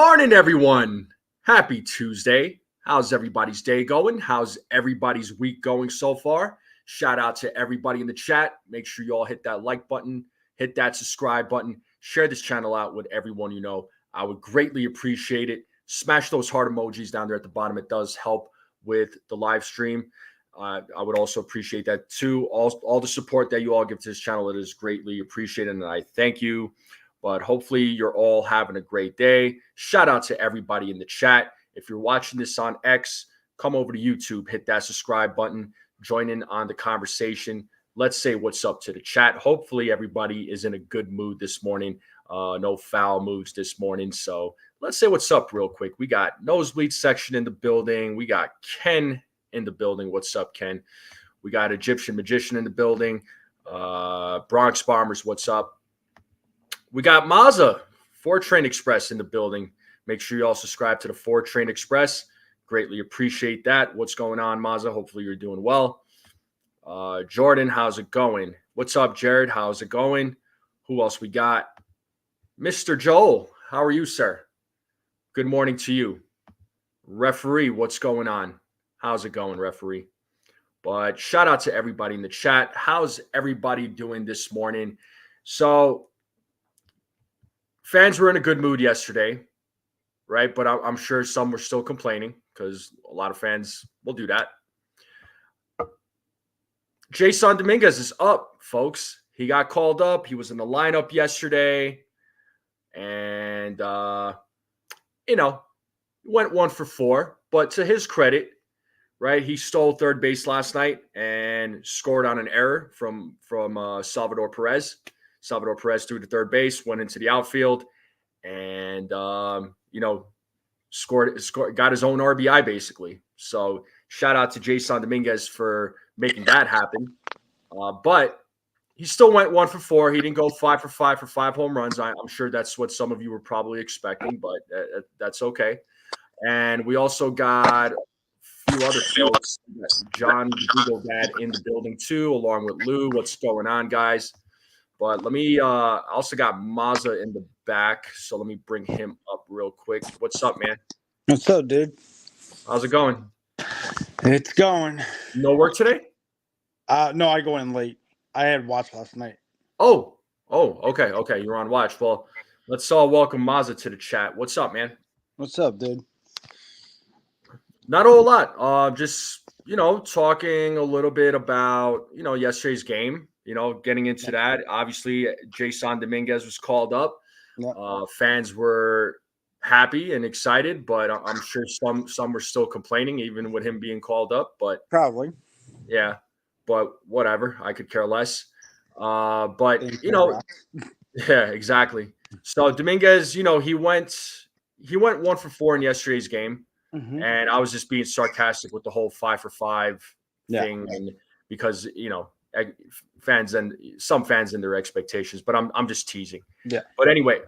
morning, everyone. Happy Tuesday. How's everybody's day going? How's everybody's week going so far? Shout out to everybody in the chat. Make sure you all hit that like button, hit that subscribe button, share this channel out with everyone you know. I would greatly appreciate it. Smash those heart emojis down there at the bottom. It does help with the live stream. I would also appreciate that too. All the support that you all give to this channel, it is greatly appreciated, and I thank you. But hopefully you're all having a great day. Shout out to everybody in the chat. If you're watching this on X, come over to YouTube, hit that subscribe button, join in on the conversation. Let's say what's up to the chat. Hopefully everybody is in a good mood this morning. No foul moves this morning. So let's say what's up real quick. We got Nosebleed section in the building. We got Ken in the building. What's up, Ken? We got Egyptian Magician in the building. Bronx Bombers, what's up? We got Mazza, 4 Train Express in the building. Make sure you all subscribe to the 4 Train Express. Greatly appreciate that. What's going on, Mazza? Hopefully you're doing well. Jordan, how's it going? What's up, Jared? How's it going? Who else we got? Mr. Joel, how are you, sir? Good morning to you. Referee, what's going on? How's it going, referee? But shout out to everybody in the chat. How's everybody doing this morning? So fans were in a good mood yesterday, right? But I'm sure some were still complaining because a lot of fans will do that. Jasson Dominguez is up, folks. He got called up. He was in the lineup yesterday. And, went 1 for 4. But to his credit, right, he stole third base last night and scored on an error from Salvador Perez. Salvador Perez threw to third base, went into the outfield, and scored, got his own RBI basically. So shout out to Jasson Dominguez for making that happen. But he still went 1 for 4. He didn't go 5 for 5 for 5 home runs. I'm sure that's what some of you were probably expecting, but that's okay. And we also got a few other folks. John Google Dad in the building too, along with Lou. What's going on, guys? But let me also got Mazza in the back, so let me bring him up real quick. What's up, man? What's up, dude? How's it going? It's going. No work today? No, I go in late. I had watch last night. Oh, okay. You're on watch. Well, let's all welcome Mazza to the chat. What's up, man? What's up, dude? Not a whole lot. Just, talking a little bit about, yesterday's game. Getting into that. Obviously, Jasson Dominguez was called up. Yep. Fans were happy and excited, but I'm sure some were still complaining, even with him being called up. But probably, yeah. But whatever, I could care less. But yeah, exactly. So Dominguez, he went 1 for 4 in yesterday's game, and I was just being sarcastic with the whole 5 for 5 thing, and because fans and some fans and their expectations, but I'm just teasing. Yeah. But anyway,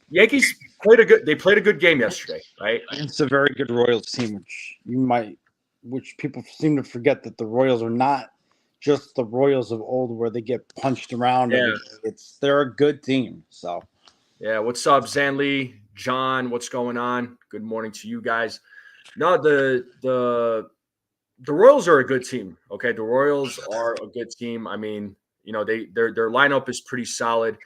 Yankees played a good game yesterday, right? It's a very good Royals team, which people seem to forget that the Royals are not just the Royals of old where they get punched around. Yeah. They're a good team. So yeah, what's up, Zanli? John, what's going on? Good morning to you guys. No, the Royals are a good team. Okay, the Royals are a good team. I mean, their lineup is pretty solid.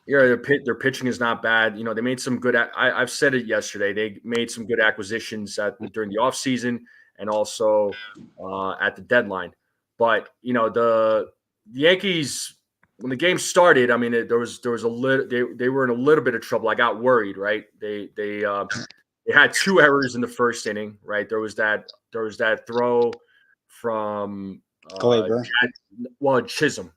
Their pitching is not bad. They made some good. I've said it yesterday. They made some good acquisitions during the offseason and also at the deadline. But the Yankees, when the game started, I mean, there was a little. They were in a little bit of trouble. I got worried. Right? They had 2 errors in the first inning. Right? There was that throw from Chisholm.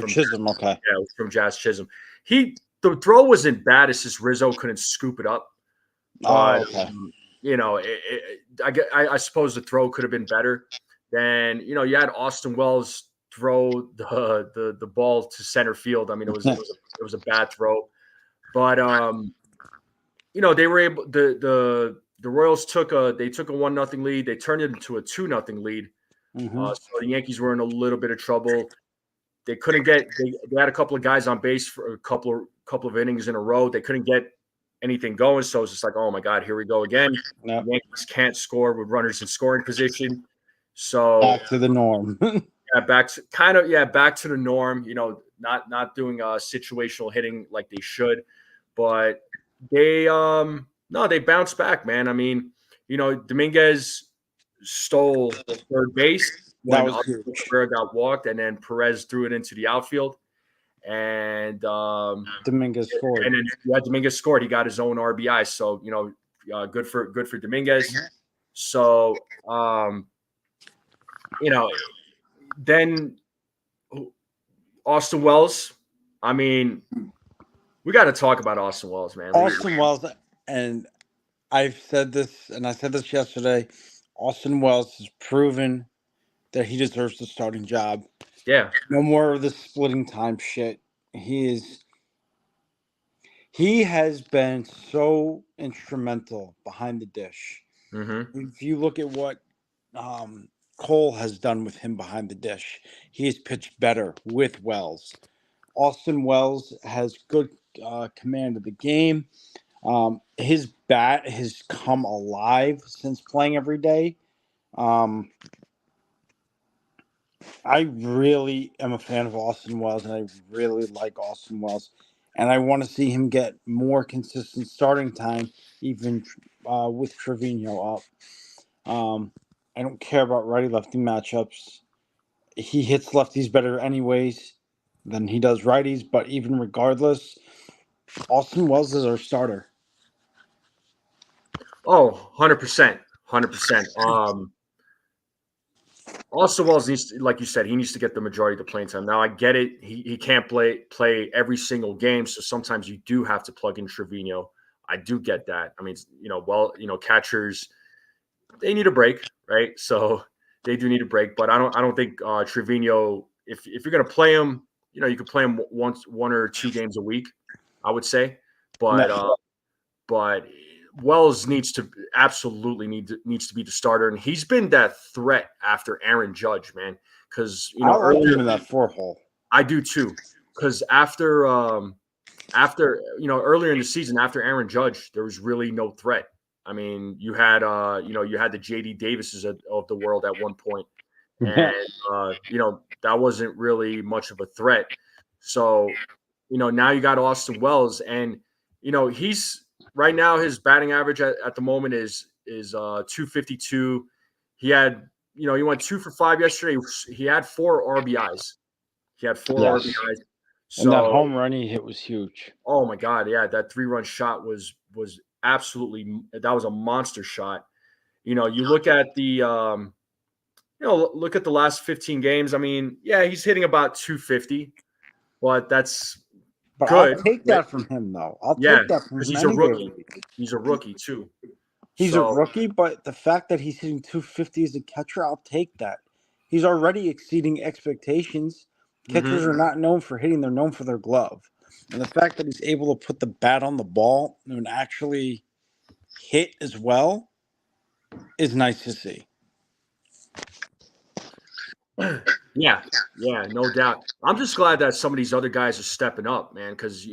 Chisholm. Okay. Yeah, it was from Jazz Chisholm. The throw wasn't bad. It's just Rizzo couldn't scoop it up. But, okay. I suppose the throw could have been better. Then you had Austin Wells throw the ball to center field. I mean, it was a bad throw, but they were able. The Royals took a 1-0 lead. They turned it into a 2-0 lead. So the Yankees were in a little bit of trouble. They couldn't get. They had a couple of guys on base for a couple of couple of innings in a row. They couldn't get anything going, so it's just like, oh my God, here we go again. Yep. Yankees can't score with runners in scoring position. So Back to the norm. back to the norm. Not doing situational hitting like they should, but they they bounced back, man. I mean, Dominguez stole third base when That was huge. Cabrera got walked, and then Perez threw it into the outfield, and Dominguez scored. And then Dominguez scored. He got his own RBI, so good for Dominguez. So then Austin Wells. I mean, we got to talk about Austin Wells, man. Austin Wells, and I've said this, and I said this yesterday. Austin Wells has proven that he deserves the starting job. Yeah. No more of this splitting time shit. He has been so instrumental behind the dish. Mm-hmm. If you look at what Cole has done with him behind the dish, he has pitched better with Wells. Austin Wells has good command of the game. His bat has come alive since playing every day. I really am a fan of Austin Wells, and I really like Austin Wells. And I want to see him get more consistent starting time, even with Trevino up. I don't care about righty-lefty matchups. He hits lefties better anyways than he does righties, but even regardless, Austin Wells is our starter. Oh, 100%. 100%. Austin Wells needs to, like you said, he needs to get the majority of the playing time. Now, I get it. He can't play every single game, so sometimes you do have to plug in Trevino. I do get that. I mean, catchers, they need a break, right? So they do need a break, but I don't think Trevino, if you're going to play him, you could play him one or two games a week, I would say. But Wells needs to be the starter, and he's been that threat after Aaron Judge, man. Because I like him in that 4-hole. I do too. Because after earlier in the season, after Aaron Judge, there was really no threat. I mean, you had the JD Davises of the world at one point, and that wasn't really much of a threat. So now you got Austin Wells, and he's. Right now, his batting average at the moment is 252. He had, he went 2 for 5 yesterday. He had 4 RBIs. RBIs. So, and that home run he hit was huge. Oh my God, yeah, that 3-run shot was absolutely, that was a monster shot. You look at the look at the last 15 games. I mean, yeah, he's hitting about 250, but that's. But good. I'll take that from him, though. I'll take that from him. He's a rookie. He's a rookie, too. He's a rookie, but the fact that he's hitting 250 as a catcher, I'll take that. He's already exceeding expectations. Catchers are not known for hitting. They're known for their glove. And the fact that he's able to put the bat on the ball and actually hit as well is nice to see. Yeah, no doubt. I'm just glad that some of these other guys are stepping up, man, because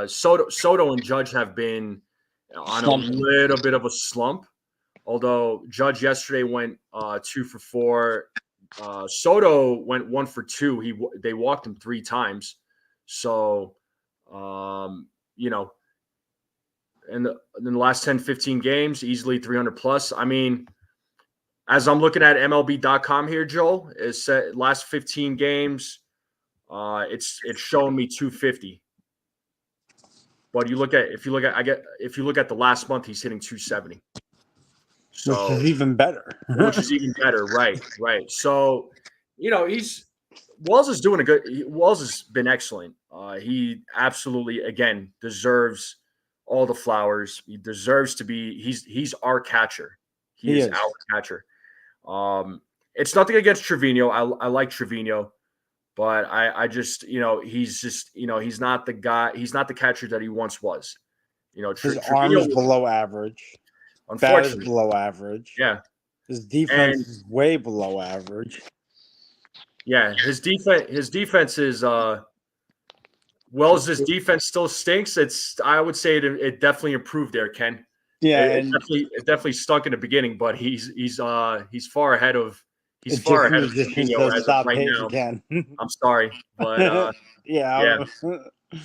Soto and Judge have been on a little bit of a slump. Although Judge yesterday went 2 for 4, Soto went 1 for 2. They walked him 3 times, so in the last 10, 15 games, easily 300 plus. I mean. As I'm looking at MLB.com here, Joel, it said last 15 games, it's showing me 250. But if you look at the last month, he's hitting 270. So, which is even better. Right. So, Wells is doing Wells has been excellent. He absolutely again deserves all the flowers. He deserves to be. He's our catcher. He is our catcher. It's nothing against Trevino. I like Trevino, but I just, he's just, he's not the guy. He's not the catcher that he once was. His arm is below average. Bat is below average. Yeah. His defense is way below average. Yeah, his defense is Wells' defense still stinks. I would say it definitely improved there, Ken. Yeah, It definitely stunk in the beginning, but he's far ahead of just musicians Coutinho to as of stop right hating now. again. I'm sorry, but yeah,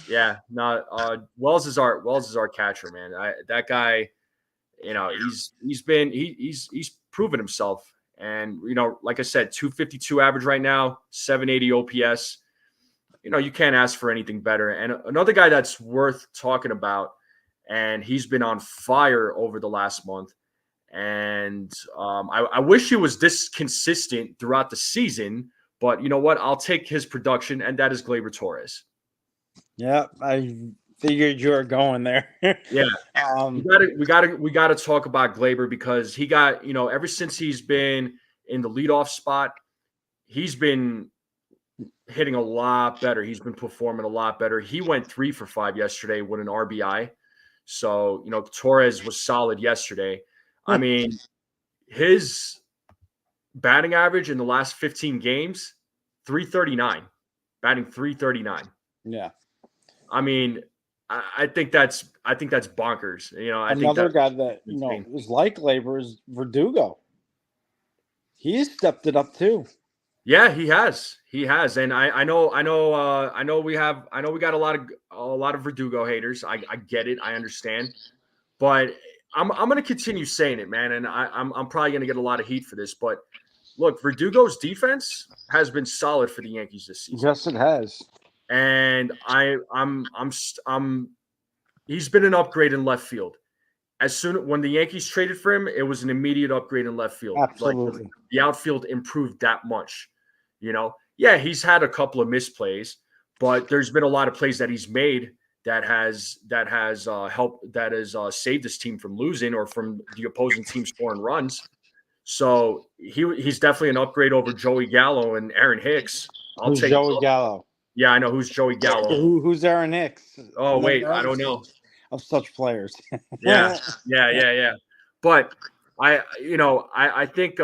yeah. no. Wells is our catcher, man. That guy, he's proven himself, and like I said, 252 average right now, 780 OPS. You can't ask for anything better. And another guy that's worth talking about, and he's been on fire over the last month. And I wish he was this consistent throughout the season, but you know what? I'll take his production, and that is Gleyber Torres. Yeah, I figured you were going there. Yeah, we gotta talk about Gleyber because he got ever since he's been in the leadoff spot, he's been hitting a lot better. He's been performing a lot better. He went 3 for 5 yesterday with an RBI. So, Torres was solid yesterday. I mean, his batting average in the last 15 games, 339, batting 339. Yeah. I mean, I think that's bonkers. Another guy that is like Gleyber is Verdugo. He's stepped it up too. Yeah, he has, and I know we got a lot of Verdugo haters. I get it, I understand, but I'm going to continue saying it, man, and I'm probably going to get a lot of heat for this, but look, Verdugo's defense has been solid for the Yankees this season. Yes, it has, and he's been an upgrade in left field. When the Yankees traded for him, it was an immediate upgrade in left field. Absolutely. Like, the outfield improved that much. Yeah, he's had a couple of misplays, but there's been a lot of plays that he's made that has helped, that has saved his team from losing or from the opposing team scoring runs. So he's definitely an upgrade over Joey Gallo and Aaron Hicks. Who's Joey Gallo? Yeah, I know who's Joey Gallo. Who's Aaron Hicks? Oh, wait, I don't know. Of such players. Yeah. But I think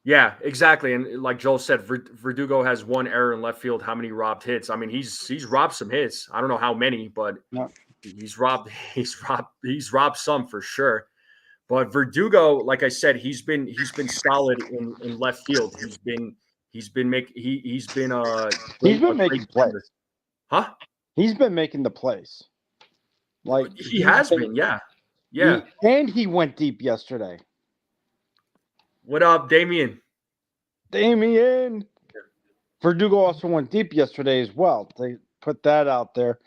yeah, exactly. And like Joel said, Verdugo has one error in left field. How many robbed hits? I mean, he's robbed some hits. I don't know how many, but he's robbed some for sure. But Verdugo, like I said, he's been solid in left field. He's been making plays. Huh? He's been making the plays. Like he has been, yeah. And he went deep yesterday. What up, Damien? Verdugo also went deep yesterday as well. They put that out there.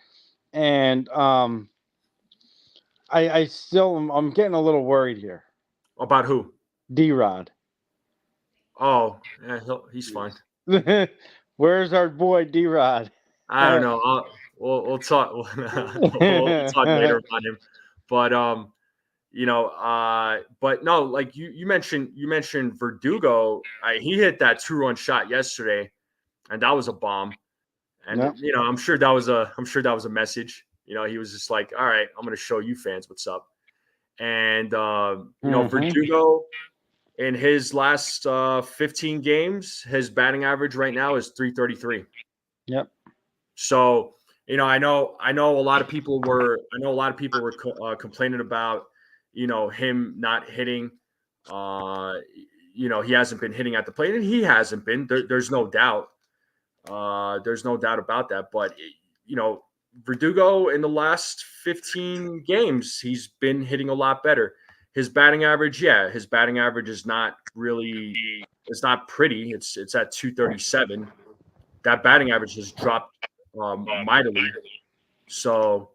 And I still I'm getting a little worried here. About who? D-Rod. Oh, yeah, he's fine. Where's our boy D-Rod? I don't know. We'll talk. We'll talk later about him. But but no, like you mentioned Verdugo. He hit that 2-run shot yesterday, and that was a bomb. And I'm sure that was a message. He was just like, all right, I'm going to show you fans what's up. And Verdugo in his last 15 games, his batting average right now is 333. Yep. So I know a lot of people were complaining about him not hitting. He hasn't been hitting at the plate, and he hasn't been. There's no doubt. There's no doubt about that. But Verdugo in the last 15 games, he's been hitting a lot better. His batting average is not really. It's not pretty. It's at 237. That batting average has dropped mightily. So,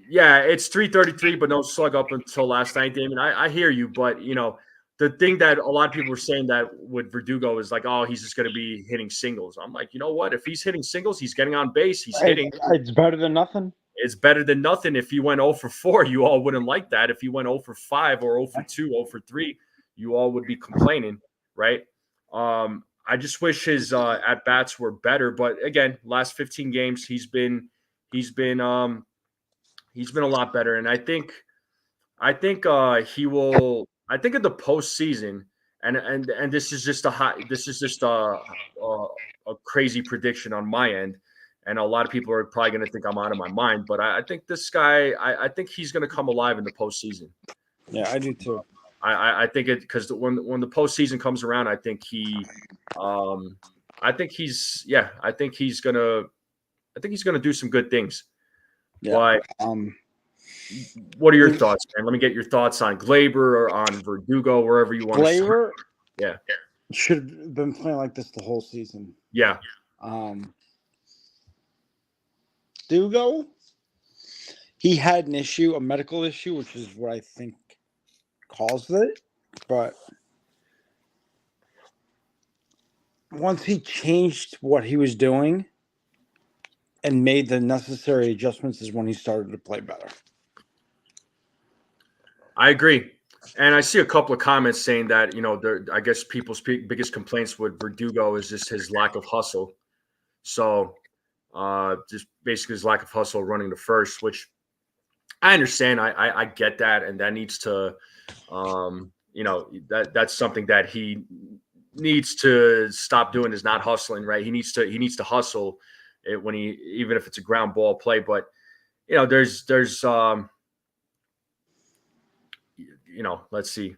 yeah, it's 333, but no slug up until last night, Damon. I hear you, but the thing that a lot of people were saying that with Verdugo is like, oh, he's just going to be hitting singles. I'm like, you know what? If he's hitting singles, he's getting on base, he's hitting. It's better than nothing. It's better than nothing. If you went 0 for 4, you all wouldn't like that. If you went 0 for 5 or 0 for 2, 0 for 3, you all would be complaining, right? I just wish his at bats were better, but again, last 15 games he's been a lot better, and I think he will. I think in the postseason, and this is just a a crazy prediction on my end, and a lot of people are probably going to think I'm out of my mind. But I think this guy, I think he's going to come alive in the postseason. Yeah, I do too. I think it because when the postseason comes around, I think I think he's gonna do some good things. Yeah. But what are your thoughts, man? Let me get your thoughts on Glaber or on Verdugo, wherever you want to start. Glaber Yeah, should have been playing like this the whole season. yeah. Dugo, he had an issue, a medical issue, which is what I think caused it. But once he changed what he was doing and made the necessary adjustments is when he started to play better. I agree. And I see a couple of comments saying that, I guess people's biggest complaints with Verdugo is just his lack of hustle. So just basically his lack of hustle running the first, which I understand. I get that. And that needs to, that's something that he needs to stop doing, is not hustling, right? He needs to hustle it even if it's a ground ball play. But, there's let's see.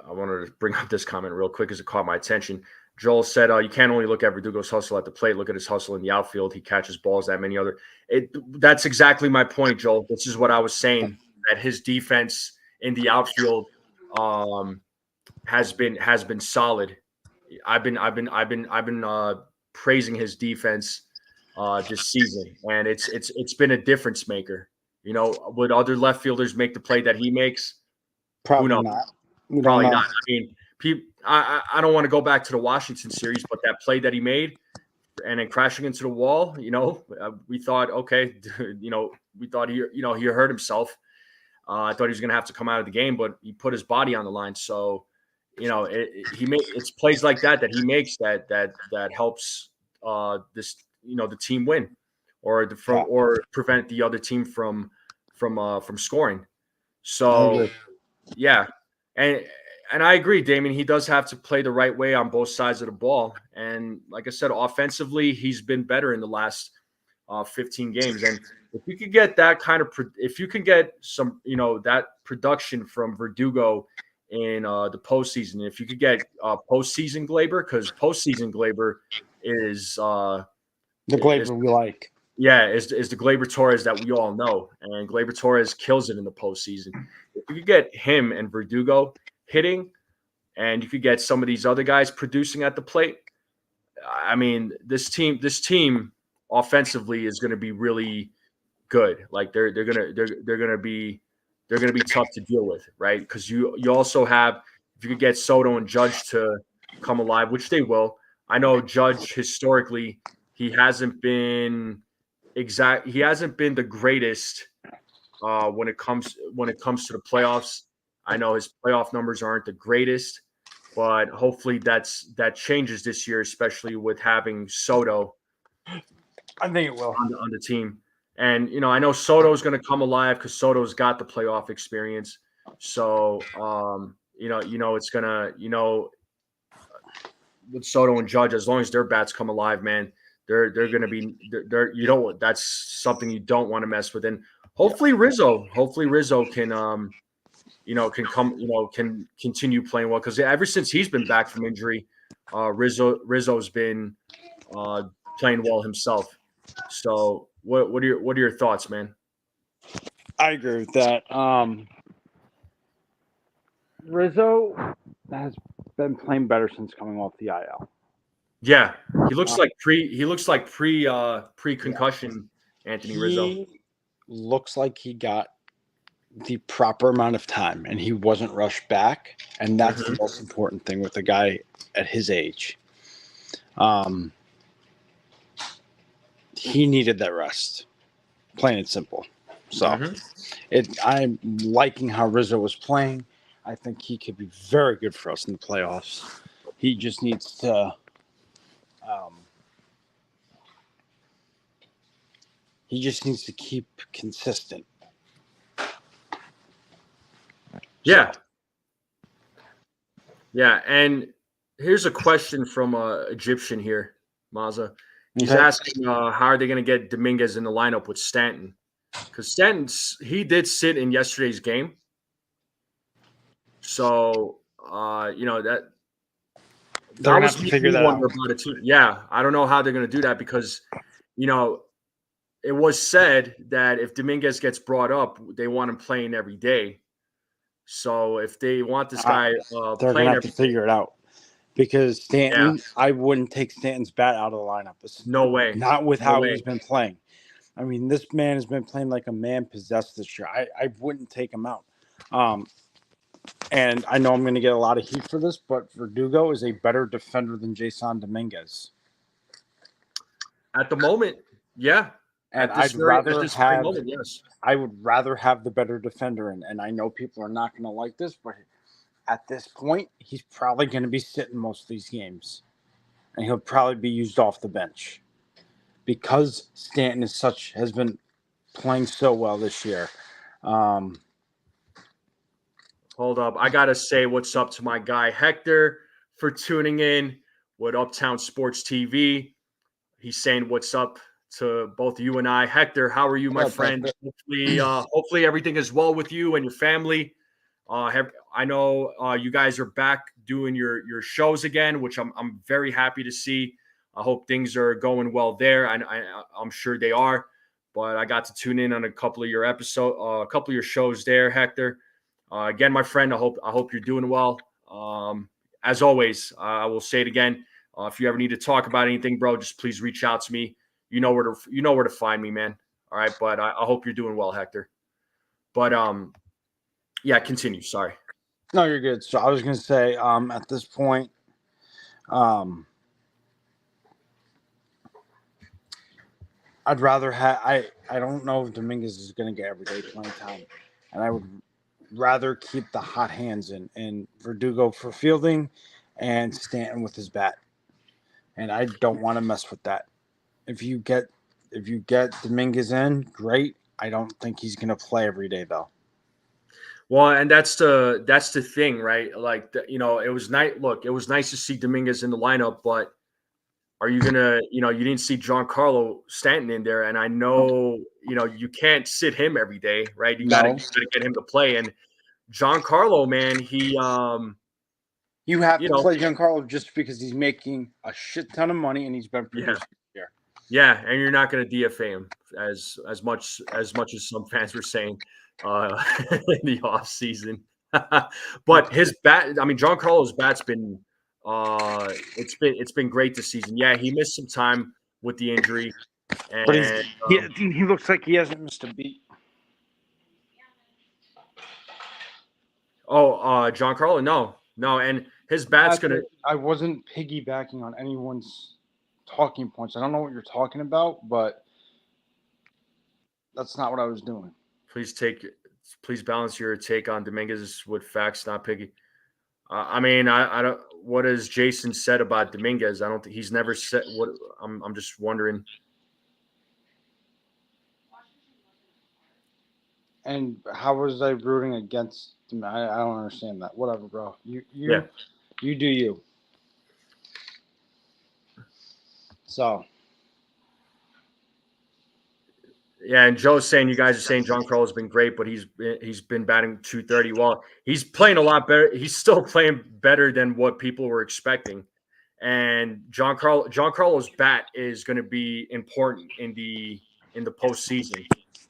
I wanted to bring up this comment real quick because it caught my attention. Joel said, you can't only look at Verdugo's hustle at the plate. Look at his hustle in the outfield. He catches balls that many other. That's exactly my point, Joel. This is what I was saying, that his defense in the outfield has been solid. I've been praising his defense this season, and it's been a difference maker. Would other left fielders make the play that he makes? Probably not. Probably not. I mean, I don't want to go back to the Washington series, but that play that he made and then crashing into the wall, we thought, okay, we thought he hurt himself. I thought he was going to have to come out of the game, but he put his body on the line. So, it's plays like that he makes that helps the team win, or prevent the other team from scoring. So, yeah. And I agree, Damien. He does have to play the right way on both sides of the ball. And like I said, offensively, he's been better in the last 15 games. And if you could get that kind of, if you can get some, that production from Verdugo in the postseason, if you could get postseason Glaber, because postseason Glaber is the Glaber we like. Yeah, is the Glaber Torres that we all know, and Glaber Torres kills it in the postseason. If you could get him and Verdugo hitting, and you could get some of these other guys producing at the plate, I mean, this team offensively is going to be really good. Like they're going to be tough to deal with, right? Because you also have, if you could get Soto and Judge to come alive, which they will. I know Judge historically, he hasn't been the greatest when it comes to the playoffs. I know his playoff numbers aren't the greatest, but hopefully that changes this year, especially with having Soto. I think it will on the team. And I know Soto's going to come alive because Soto's got the playoff experience. So it's gonna with Soto and Judge, as long as their bats come alive, man, they're going to be that's something you don't want to mess with. And hopefully Rizzo can can continue playing well, because ever since he's been back from injury, Rizzo's been playing well himself. So what are your thoughts, man? I agree with that. Rizzo has been playing better since coming off the IL. Yeah, he looks like pre concussion. Anthony Rizzo. He looks like he got the proper amount of time and he wasn't rushed back, and that's the most important thing with a guy at his age. He needed that rest, plain and simple. So I'm liking how Rizzo was playing. I think he could be very good for us in the playoffs. He just needs to keep consistent. Yeah. Yeah, and here's a question from Egyptian here. Maza. He's Okay. asking how are they going to get Dominguez in the lineup with Stanton? Because he did sit in yesterday's game. So, that They're gonna was have to making figure me that wonder out. about it too. Yeah, I don't know how they're going to do that because, you know, it was said that if Dominguez gets brought up, they want him playing every day. So if they want this guy They're gonna playing have to every figure it out because yeah, Stanton, I wouldn't take Stanton's bat out of the lineup. no way. Not with No how way. he's been playing. I mean, this man has been playing like a man possessed this year. I wouldn't take him out. And I know I'm going to get a lot of heat for this, but Verdugo is a better defender than Jasson Dominguez. At the moment, yeah. And At this very moment, yes. I would rather have the better defender. And I know people are not going to like this, but at this point, he's probably going to be sitting most of these games. And he'll probably be used off the bench. Because Stanton has been playing so well this year. Hold up. I got to say what's up to my guy Hector for tuning in with Uptown Sports TV. He's saying what's up to both you and I. Hector, how are you, my friend? Hopefully everything is well with you and your family. I know you guys are back doing your shows again, which I'm very happy to see. I hope things are going well there. I'm sure they are, but I got to tune in on a couple of your shows there, Hector. Again, my friend, I hope you're doing well. As always, I will say it again. If you ever need to talk about anything, bro, just please reach out to me. You know where to find me, man. All right, but I hope you're doing well, Hector. But yeah, continue. Sorry. No, you're good. So I was going to say, at this point, I'd rather have. I don't know if Dominguez is going to get everyday playing time, and I would rather keep the hot hands in Verdugo for fielding, and Stanton with his bat. And I don't want to mess with that. If you get Dominguez in, great. I don't think he's going to play every day though. Well, and that's the thing, right? Like, it was nice. Look, it was nice to see Dominguez in the lineup, but are you gonna, you didn't see Giancarlo Stanton in there, and I know, you can't sit him every day, right? You gotta get him to play. And Giancarlo, man, you have to play Giancarlo just because he's making a shit ton of money and he's been producing here. Yeah, and you're not going to DFA him as much as some fans were saying in the off season. But his bat, I mean, Giancarlo's bat's been it's been great this season. Yeah, he missed some time with the injury, But and he looks like he hasn't missed a beat. Giancarlo, no, and his bat's gonna. I wasn't piggybacking on anyone's talking points. I don't know what you're talking about, but that's not what I was doing. Please balance your take on Dominguez with facts, not piggy. I mean, I don't. What has Jason said about Dominguez? I don't think he's never said what. I'm just wondering. And how was I rooting against him? I don't understand that. Whatever, bro. You do you. So. Yeah, and Joe's saying you guys are saying Giancarlo has been great, but he's been batting 230. Well, he's playing a lot better. He's still playing better than what people were expecting. And Giancarlo's bat is going to be important in the postseason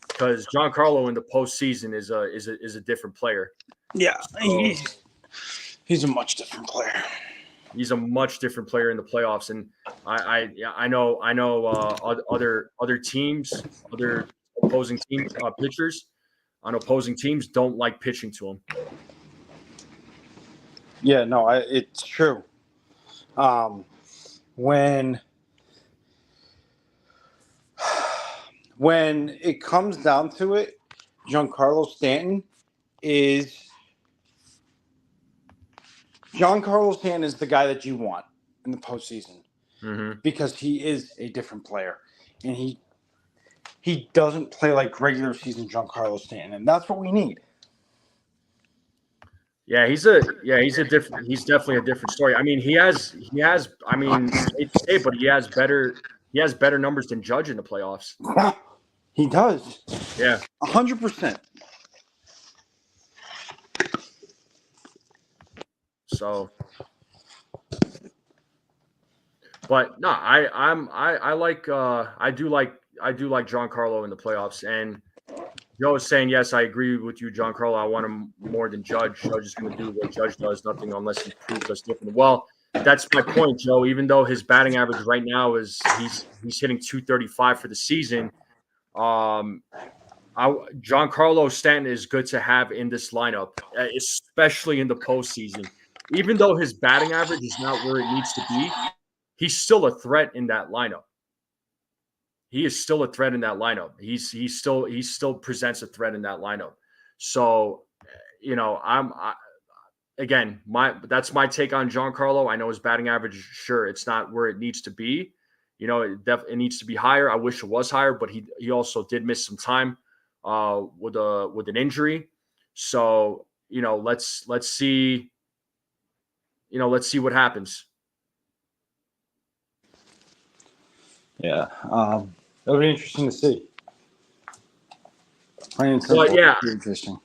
because Giancarlo in the postseason is a different player. Yeah, so, he's a much different player. He's a much different player in the playoffs, and I know other teams, other opposing teams, pitchers on opposing teams don't like pitching to him. Yeah, no, it's true. When it comes down to it, Giancarlo Stanton is the guy that you want in the postseason because he is a different player, and he doesn't play like regular season Giancarlo Stanton, and that's what we need. He's definitely a different story. I mean, I mean, I hate to say it, but he has better numbers than Judge in the playoffs. He does. Yeah. 100%. So, but no, I do like Giancarlo in the playoffs. And Joe is saying, yes, I agree with you, Giancarlo. I want him more than Judge. Judge is going to do what Judge does, nothing unless he proves us different. Well, that's my point, Joe. Even though his batting average right now is he's hitting 235 for the season, Giancarlo Stanton is good to have in this lineup, especially in the postseason. Even though his batting average is not where it needs to be, he's still a threat in that lineup. He is still a threat in that lineup. He still presents a threat in that lineup. So, again, that's my take on Giancarlo. I know his batting average, sure, it's not where it needs to be. It needs to be higher. I wish it was higher, but he also did miss some time with an injury. So, let's see. Let's see what happens. Yeah, it'll be interesting to see. But yeah, interesting.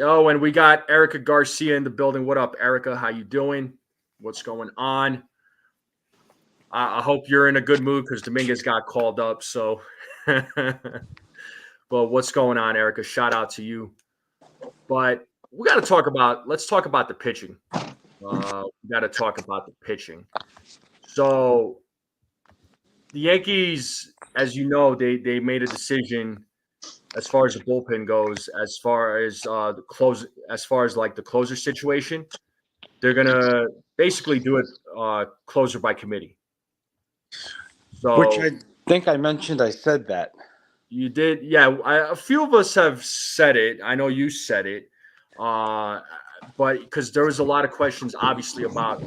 And we got Erica Garcia in the building. What up, Erica? How you doing? What's going on? I hope you're in a good mood because Dominguez got called up. So, but what's going on, Erica? Shout out to you. But let's talk about the pitching. We got to talk about the pitching. So, the Yankees, as you know, they made a decision as far as the bullpen goes, as far as the closer situation. They're gonna basically do it closer by committee. So, which I think I mentioned. I said that. You did, yeah. A few of us have said it. I know you said it, but because there was a lot of questions, obviously, about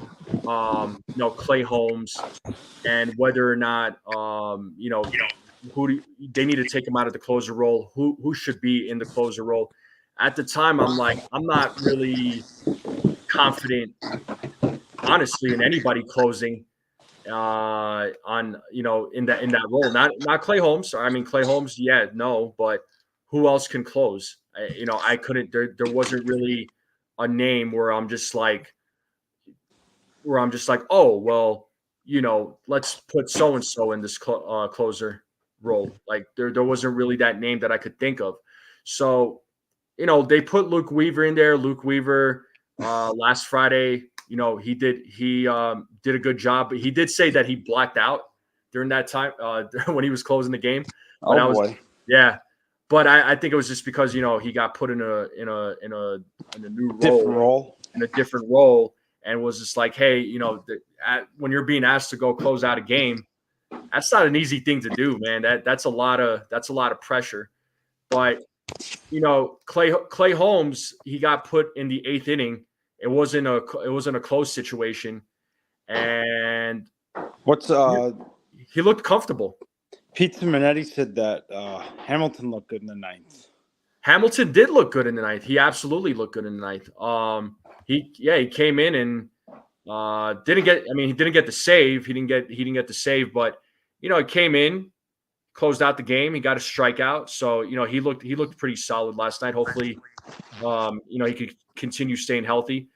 Clay Holmes and whether or not they need to take him out of the closer role. Who should be in the closer role? At the time, I'm not really confident, honestly, in anybody closing in that role. Not Clay Holmes. I mean, Clay Holmes, yeah, no, but who else can close? I couldn't. There wasn't really a name where I'm just like, oh well, let's put so and so in this closer role. Like there wasn't really that name that I could think of. So they put Luke Weaver in there. Luke Weaver last Friday. He did a good job, but he did say that he blacked out during that time when he was closing the game. But boy. Yeah. But I think it was just because he got put in a new role, in a different role, and was just like, hey, when you're being asked to go close out a game, that's not an easy thing to do, man. That's a lot of pressure. But Clay Holmes, he got put in the 8th inning. It wasn't a close situation, and he looked comfortable. Pete Simonetti said that Hamilton looked good in the 9th. Hamilton did look good in the 9th. He absolutely looked good in the 9th. He came in and he didn't get the save. He didn't get the save, but he came in, closed out the game. He got a strikeout, so he looked pretty solid last night. Hopefully, he could continue staying healthy.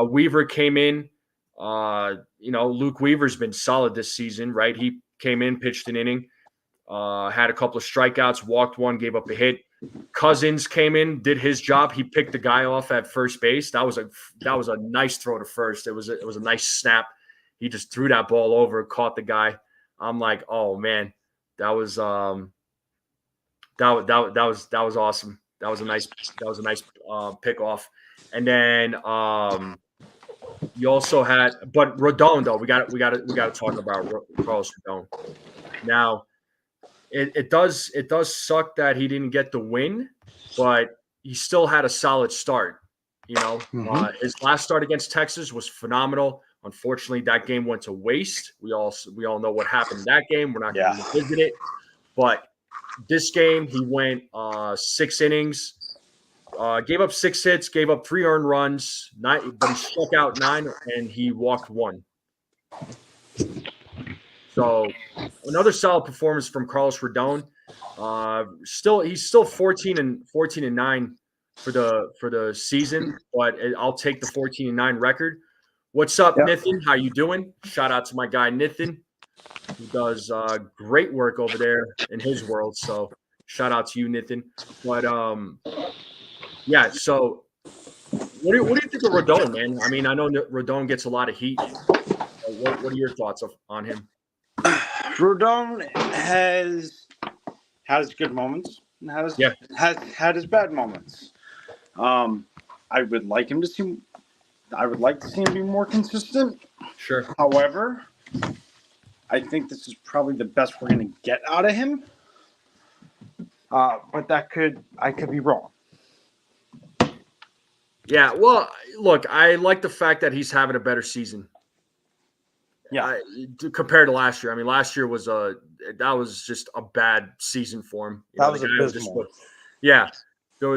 Weaver came in. Luke Weaver's been solid this season, right? He came in, pitched an inning, had a couple of strikeouts, walked one, gave up a hit. Cousins came in, did his job. He picked the guy off at first base. That was a nice throw to first. It was a nice snap. He just threw that ball over, caught the guy. I'm like, oh man, that was awesome. That was a nice pick off. And then you also had, but Rodon though, we got to talk about Carlos Rodon. Now, it does suck that he didn't get the win, but he still had a solid start. His last start against Texas was phenomenal. Unfortunately, that game went to waste. We all know what happened in that game. We're not going to revisit it, but this game he went 6 innings, Gave up 6 hits, gave up 3 earned runs, but he struck out 9 and he walked 1. So another solid performance from Carlos Rodon. He's still 14 and 9 for the season, but I'll take the 14 and 9 record. What's up, Yep. Nathan? How you doing? Shout out to my guy Nathan, who does great work over there in his world. So shout out to you, Nathan. But yeah. So what do you think of Rodon, man? I mean, I know Rodon gets a lot of heat. What are your thoughts on him? Rodon has had his good moments and has had his bad moments. I would like to see him be more consistent. Sure. However, I think this is probably the best we're going to get out of him. But I could be wrong. Yeah. Well, look, I like the fact that he's having a better season. Yeah. Compared to last year. I mean, last year was just a bad season for him. That was abysmal. Yeah. There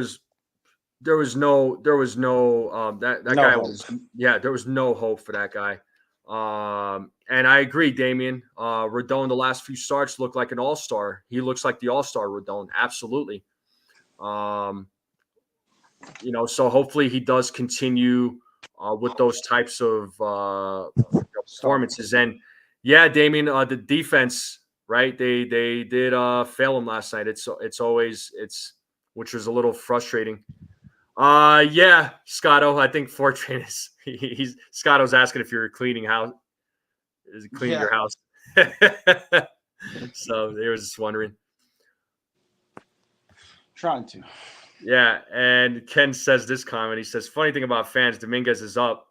was no that No guy hope. there was no hope for that guy. And I agree, Damian. Rodon, the last few starts looked like an all-star. He looks like the all-star Rodon, absolutely. So hopefully he does continue with those types of performances. And yeah, Damian, the defense, right? They did fail him last night. Which was a little frustrating. Yeah, Scotto. I think Fortran is Scotto's asking if you're cleaning your house. So they were just wondering. Trying to. Yeah, and Ken says this comment. He says, funny thing about fans, Dominguez is up.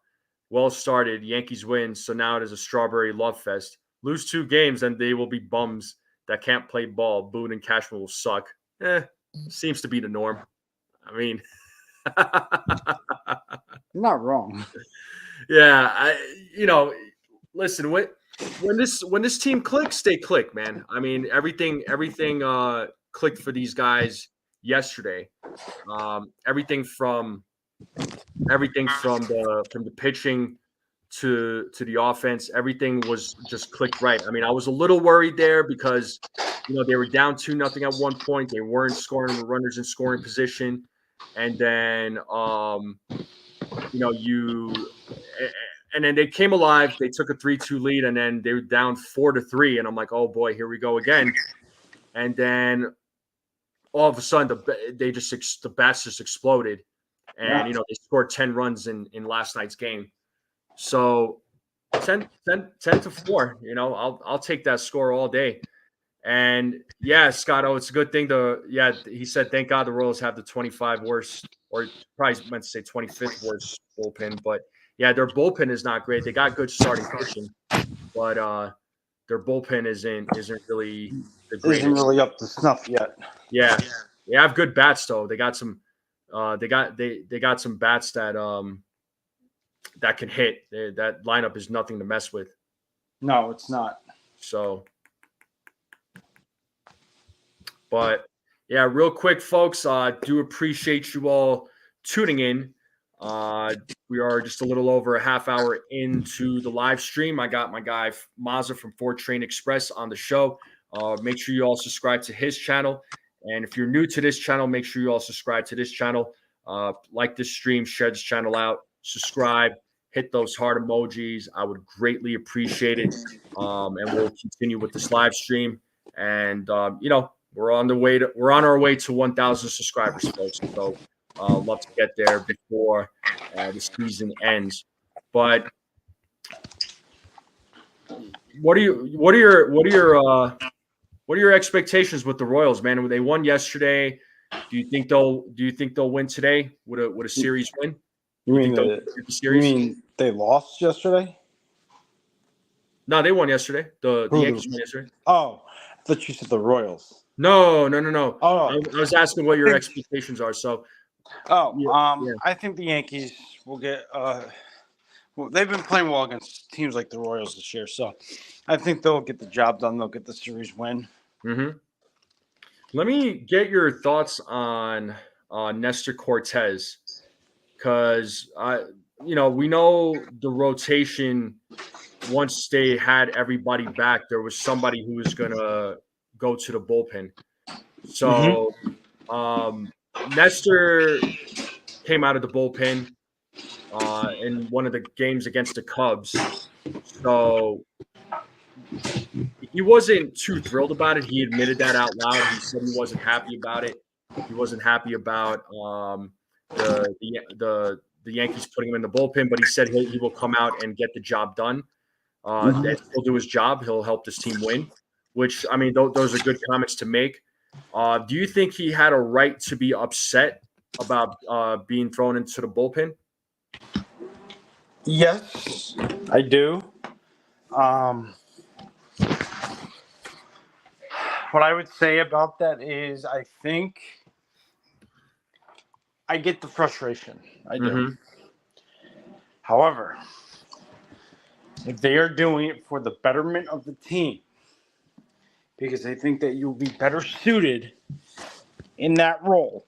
Well started. Yankees win. So now it is a strawberry love fest. Lose 2 games and they will be bums that can't play ball. Boone and Cashman will suck. Seems to be the norm. I mean, not wrong. Yeah, listen, when this team clicks, they click, man. I mean, everything clicked for these guys yesterday. Everything from the pitching to the offense, everything was just clicked right. I mean, I was a little worried there because they were down 2-0 at one point. They weren't scoring with runners in scoring position, and then and then they came alive. They took a 3-2 lead, and then they were down 4-3. And I'm like, oh boy, here we go again. And then all of a sudden, the bats just exploded, and they scored 10 runs in last night's game. So 10-4. I'll take that score all day. And yeah, Scotto, it's a good thing he said, thank God the Royals have the 25 worst, or probably meant to say 25th worst bullpen. But yeah, their bullpen is not great. They got good starting pitching, but their bullpen isn't really the greatest. Isn't really up to snuff yet. Yeah. They have good bats though. They got some they got some bats that can hit. That lineup is nothing to mess with. No, it's not. So but yeah, real quick, folks, do appreciate you all tuning in. We are just a little over a half hour into the live stream. I got my guy Mazza from Ford Train Express on the show. Make sure you all subscribe to his channel. And if you're new to this channel, make sure you all subscribe to this channel. Like this stream, share this channel out, subscribe, hit those heart emojis. I would greatly appreciate it. And we'll continue with this live stream. And we're on our way to 1,000 subscribers, folks. So love to get there before the season ends. But what are your expectations with the Royals, man? They won yesterday. Do you think they'll win today? Would a series win? You mean they lost yesterday? No, they won yesterday. The Yankees won yesterday. Oh, I thought you said the Royals. No. Oh, I was asking what your expectations are. So, I think the Yankees will get. They've been playing well against teams like the Royals this year, so I think they'll get the job done. They'll get the series win. Mm-hmm. Let me get your thoughts on Nestor Cortez, because we know the rotation. Once they had everybody back, there was somebody who was gonna go to the bullpen. So Nestor came out of the bullpen in one of the games against the Cubs. So he wasn't too thrilled about it. He admitted that out loud. He said he wasn't happy about it. He wasn't happy about the Yankees putting him in the bullpen, but he said he will come out and get the job done. And still do his job. He'll help this team win. Which, I mean, those are good comments to make. Do you think he had a right to be upset about being thrown into the bullpen? Yes, I do. What I would say about that is I think I get the frustration. I do. Mm-hmm. However, if they are doing it for the betterment of the team, because they think that you'll be better suited in that role,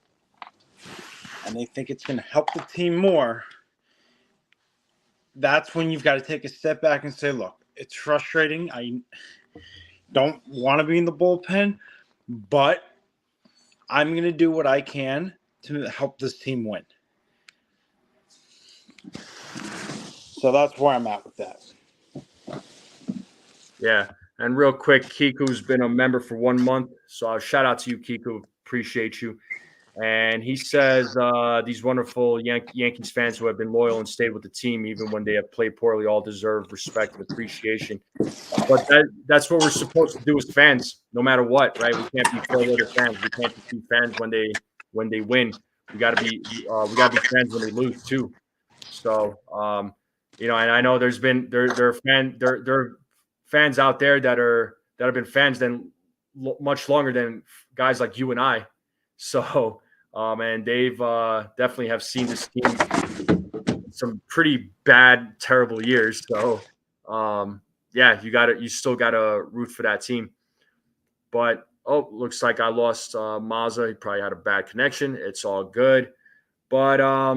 and they think it's going to help the team more, that's when you've got to take a step back and say, look, it's frustrating. I don't want to be in the bullpen, but I'm going to do what I can to help this team win. So that's where I'm at with that. Yeah. And real quick, Kiku's been a member for 1 month. So shout out to you, Kiku. Appreciate you. And he says these wonderful Yankees fans who have been loyal and stayed with the team even when they have played poorly all deserve respect and appreciation. But that's what we're supposed to do as fans, no matter what, right? We can't be fair-weather fans. We can't just be fans when they win. We got to be fans when they lose too. So and I know there are fans out there that have been fans much longer than guys like you and I. So and they've definitely have seen this team some pretty bad, terrible years. So you still gotta root for that team. But looks like I lost Mazza. He probably had a bad connection. It's all good. But I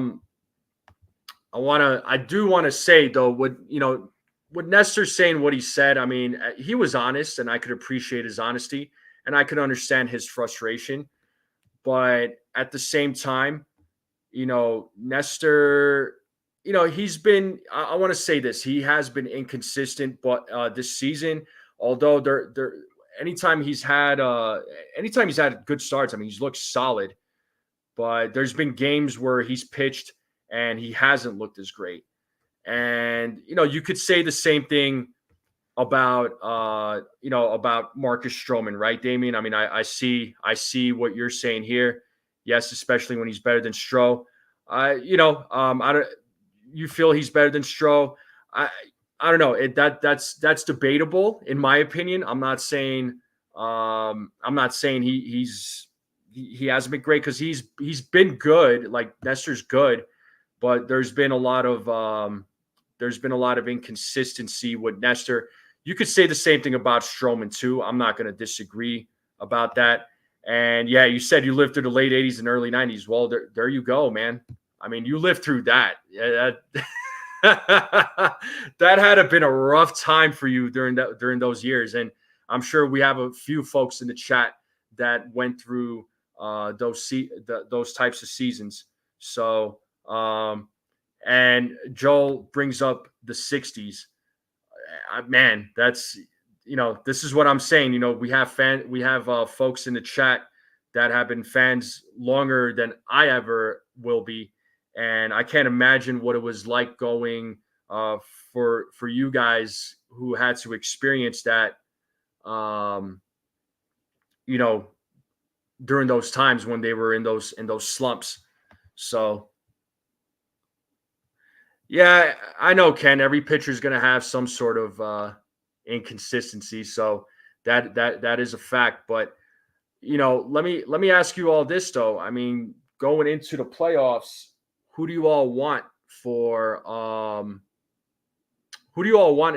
do want to say though, with Nestor saying what he said, I mean, he was honest, and I could appreciate his honesty, and I could understand his frustration. But at the same time, Nestor, he's been. I want to say this: he has been inconsistent, but this season, although anytime he's had good starts, I mean, he's looked solid. But there's been games where he's pitched and he hasn't looked as great. And you could say the same thing about about Marcus Stroman, right, Damien? I mean, I see what you're saying here. Yes, especially when he's better than Stro. I don't. You feel he's better than Stro? I don't know. That's debatable in my opinion. I'm not saying he hasn't been great, because he's been good. Like, Nestor's good, but there's been a lot of inconsistency with Nestor. You could say the same thing about Stroman too. I'm not going to disagree about that. And yeah, you said you lived through the late 80s and early 90s. Well, there you go, man. I mean, you lived through that. Yeah, that had to been a rough time for you during those years. And I'm sure we have a few folks in the chat that went through those types of seasons. So, and Joel brings up the 60s. Man, that's this is what I'm saying. We have folks in the chat that have been fans longer than I ever will be, and I can't imagine what it was like going for you guys who had to experience that. During those times when they were in those slumps. So yeah, I know, Ken. Every pitcher is going to have some sort of inconsistency, so that is a fact. But let me ask you all this though. I mean, going into the playoffs, who do you all want in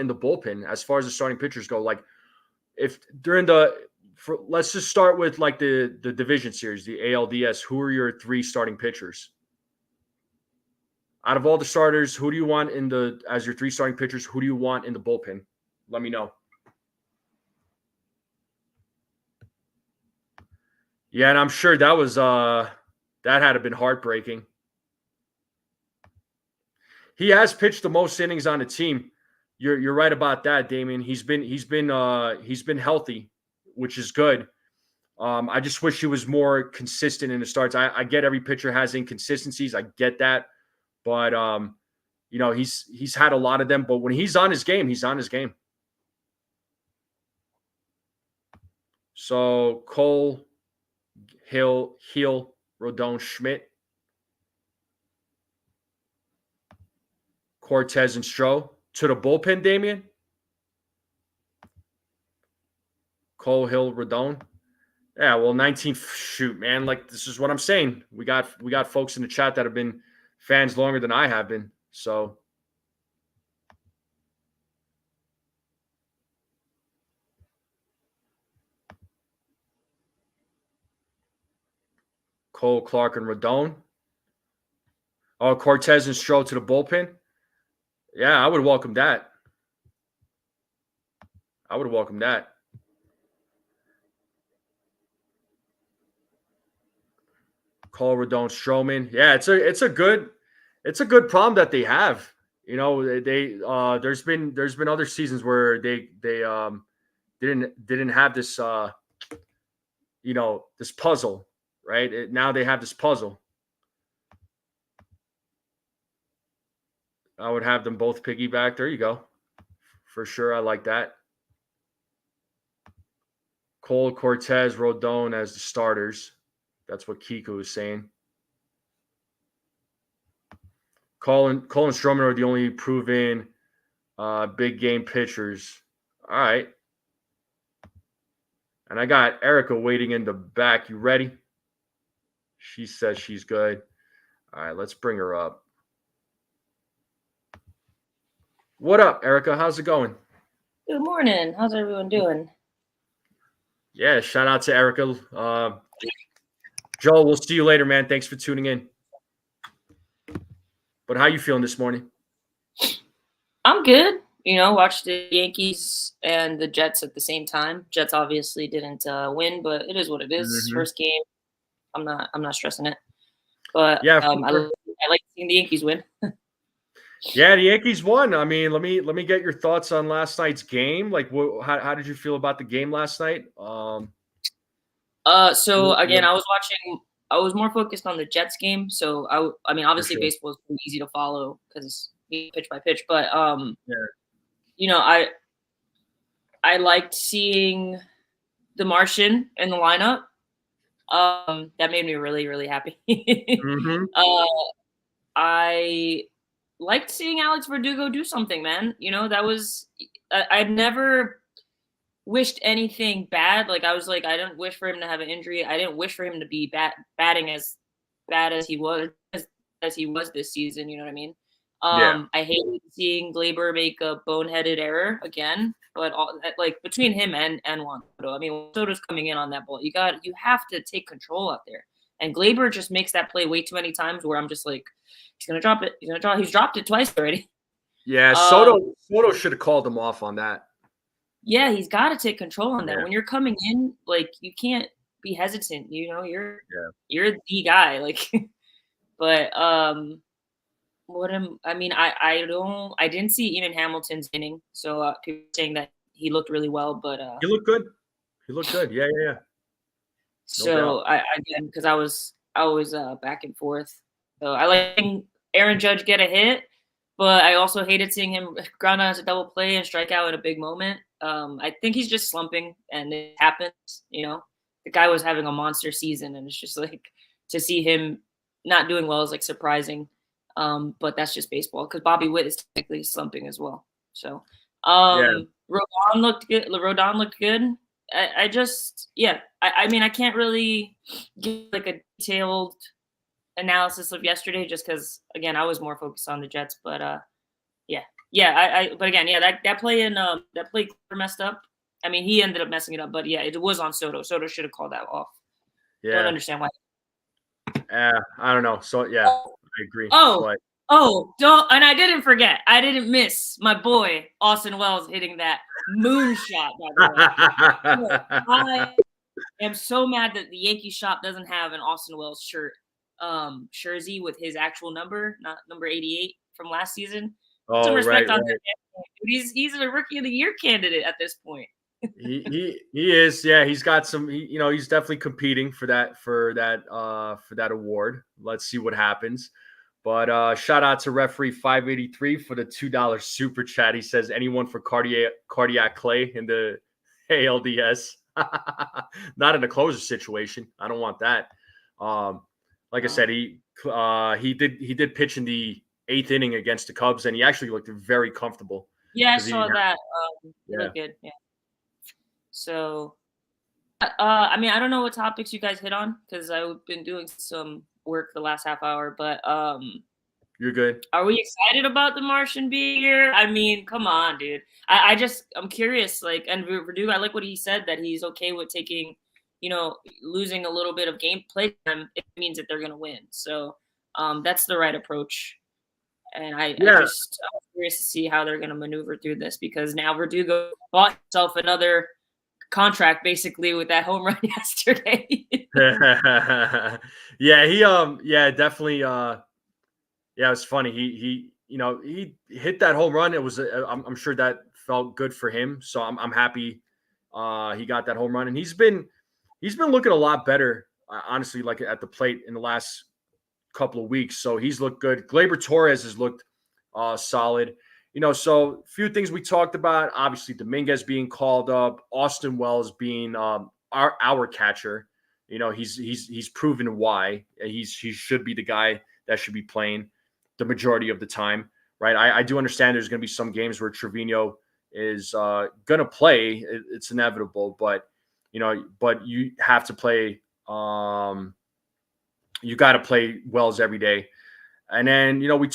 the bullpen as far as the starting pitchers go? Like, if during let's just start with like the division series, the ALDS. Who are your 3 starting pitchers? Out of all the starters, who do you want as your 3 starting pitchers? Who do you want in the bullpen? Let me know. Yeah, and I'm sure that was that had to been heartbreaking. He has pitched the most innings on the team. You're right about that, Damien. He's been healthy, which is good. I just wish he was more consistent in the starts. I get every pitcher has inconsistencies. I get that, but he's had a lot of them. But when he's on his game, he's on his game. So Cole, Hill, Rodon, Schmidt, Cortez, and Stroh to the bullpen. Damien, Cole, Hill, Rodon. Yeah, well, 19. Shoot, man. Like, this is what I'm saying. We got folks in the chat that have been fans longer than I have been. So Cole, Clark, and Rodon. Oh, Cortez and Stroh to the bullpen. Yeah, I would welcome that. Cole, Rodon, Stroman. Yeah, it's a good problem that they have. They there's been other seasons where they didn't have this this puzzle, right? Now they have this puzzle. I would have them both piggyback. There you go. For sure. I like that. Cole, Cortez, Rodon as the starters. That's what Kiko is saying. Cole and Stroman are the only proven big game pitchers. All right. And I got Erica waiting in the back. You ready? She says she's good. All right, let's bring her up. What up, Erica? How's it going? Good morning. How's everyone doing? Yeah, shout out to Erica. Joel, we'll see you later, man. Thanks for tuning in. But how you feeling this morning? I'm good. Watched the Yankees and the Jets at the same time. Jets obviously didn't win, but it is what it is. Mm-hmm. First game. I'm not stressing it. But yeah, I like seeing the Yankees win. Yeah, the Yankees won. I mean, let me get your thoughts on last night's game. Like, how did you feel about the game last night? So again, I was more focused on the Jets game. So I mean, obviously sure. Baseball is pretty easy to follow because pitch by pitch. But yeah. I liked seeing the Martian in the lineup. That made me really, really happy. Mm-hmm. I liked seeing Alex Verdugo do something, man. That was I've never wished anything bad. Like, I was like, I didn't wish for him to have an injury. I didn't wish for him to be batting as bad as he was this season. You know what I mean? Yeah. I hated seeing Gleyber make a boneheaded error again. But between him and Juan Soto, I mean, Juan Soto's coming in on that ball. You have to take control out there. And Gleyber just makes that play way too many times where I'm just like, he's gonna drop it. He's dropped it twice already. Yeah, Soto should have called him off on that. Yeah, he's got to take control on that. Yeah. When you're coming in, like, you can't be hesitant. You're the guy. Like, but I didn't see Ian Hamilton's inning, so people are saying that he looked really well, but he looked good. Yeah. No so doubt. because I was back and forth. So I like seeing Aaron Judge get a hit, but I also hated seeing him ground out as a double play and strike out in a big moment. I think he's just slumping, and it happens. The guy was having a monster season, and it's just like, to see him not doing well is like surprising. But that's just baseball, because Bobby Witt is technically slumping as well. So Rodon looked good. I mean, I can't really give like a detailed analysis of yesterday, just because, again, I was more focused on the Jets. But but again, that play messed up. I mean, he ended up messing it up, but yeah, it was on Soto. Soto should have called that off. Don't Yeah. understand why. I don't know. So yeah, I agree. Oh, But don't, and I didn't forget. I didn't miss my boy Austin Wells hitting that moonshot, by the way. I am so mad that the Yankee shop doesn't have an Austin Wells jersey with his actual number, not number 88 from last season. Some respect on that. He's a Rookie of the Year candidate at this point. He is. Yeah, he's got some. He's definitely competing for that award. Let's see what happens. But shout out to referee 583 for the $2 super chat. He says anyone for cardiac Clay in the ALDS. Not in a closer situation. I don't want that. Like I said, he did pitch in the 8th inning against the Cubs, and he actually looked very comfortable. Yeah, I saw that. He looked good. Yeah. So, I mean, I don't know what topics you guys hit on because I've been doing some work the last half hour, but you're good. Are we excited about the Martian being here? I mean, come on, dude. I'm curious. Like, and Verdugo, I like what he said that he's okay with taking, losing a little bit of gameplay time. It means that they're gonna win. So, that's the right approach. And I'm curious to see how they're gonna maneuver through this because now Verdugo bought himself another contract basically with that home run yesterday. Yeah, definitely. Yeah, it's funny. He hit that home run. It was, I'm sure that felt good for him. So I'm happy he got that home run, and he's been looking a lot better, honestly, like at the plate in the last couple of weeks. So he's looked good. Gleyber Torres has looked solid. So a few things we talked about. Obviously, Dominguez being called up, Austin Wells being our catcher. He's proven why he should be the guy that should be playing the majority of the time, right? I do understand there's going to be some games where Trevino is going to play. It's inevitable, but you have to play. You got to play Wells every day. And then, we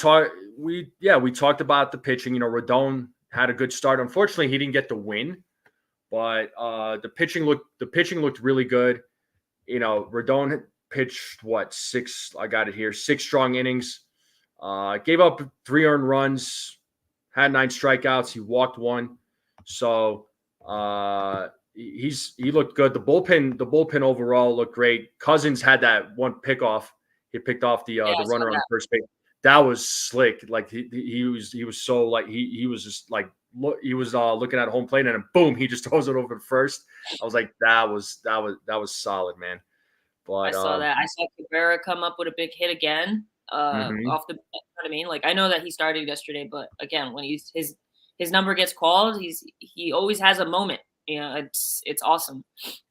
talked about the pitching. Rodon had a good start. Unfortunately, he didn't get the win, but the pitching looked really good. Rodon pitched 6? I got it here. 6 strong innings. Gave up 3 earned runs, had 9 strikeouts. He walked 1. So he looked good. The bullpen overall looked great. Cousins had that one pickoff. He picked off the runner on first base. That was slick. Like he was so like he was just like he was looking at home plate and then boom, he just throws it over to first. I was like, that was solid, man. But I saw that. I saw Cabrera come up with a big hit again. Off the, you know what I mean? Like I know that he started yesterday, but again, when his number gets called, he always has a moment. It's awesome.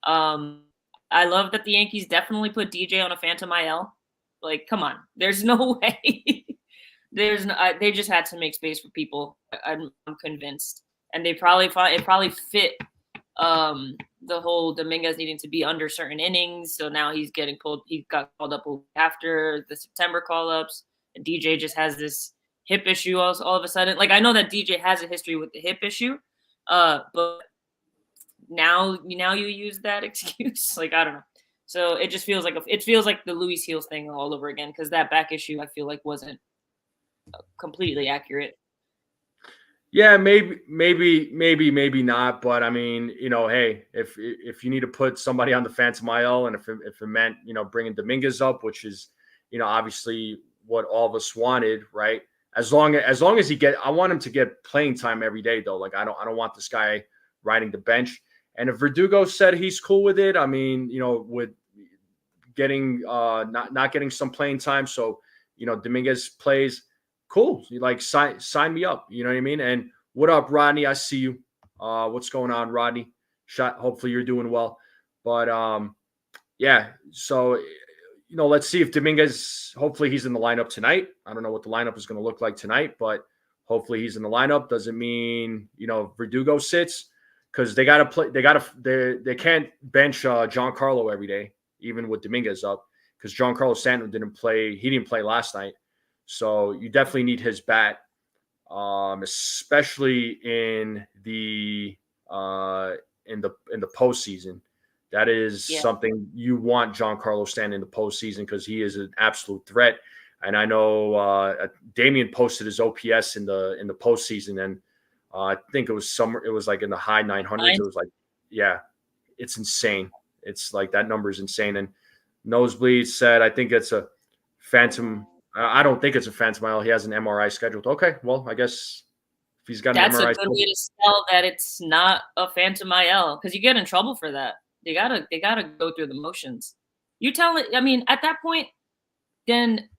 I love that the Yankees definitely put DJ on a Phantom IL. Like, come on, there's no way. They just had to make space for people. I'm convinced, and it probably fit the whole Dominguez needing to be under certain innings. So now he's getting pulled. He got called up after the September call-ups. And DJ just has this hip issue all of a sudden. Like, I know that DJ has a history with the hip issue, but now you use that excuse. Like, I don't know. So it just feels like the Luis Heels thing all over again because that back issue I feel like wasn't completely accurate. Yeah, maybe not. But I mean, hey, if you need to put somebody on the Phantom IL, and if it meant bringing Dominguez up, which is obviously what all of us wanted, right? As long as I want him to get playing time every day, though. Like I don't want this guy riding the bench. And if Verdugo said he's cool with it, I mean, with getting not getting some playing time, so Dominguez plays. Cool. You like sign me up. You know what I mean? And what up, Rodney? I see you. What's going on, Rodney? Hopefully you're doing well. But yeah. So let's see if Dominguez. Hopefully he's in the lineup tonight. I don't know what the lineup is going to look like tonight, but hopefully he's in the lineup. Doesn't mean Verdugo sits because they got to play. They can't bench Giancarlo every day, even with Dominguez up, because Giancarlo Stanton didn't play. He didn't play last night. So you definitely need his bat, especially in the in the postseason. That is something you want Giancarlo Stanton in the postseason because he is an absolute threat. And I know Damian posted his OPS in the postseason, and I think it was like in the high 900s. It was like, it's insane. It's like that number is insane. And Nosebleed said, I think it's a phantom. I don't think it's a phantom IL. He has an MRI scheduled. Okay, well, I guess if he's got an MRI, that's a good way to sell that it's not a phantom IL because you get in trouble for that. They gotta go through the motions. You tell it. I mean, at that point, then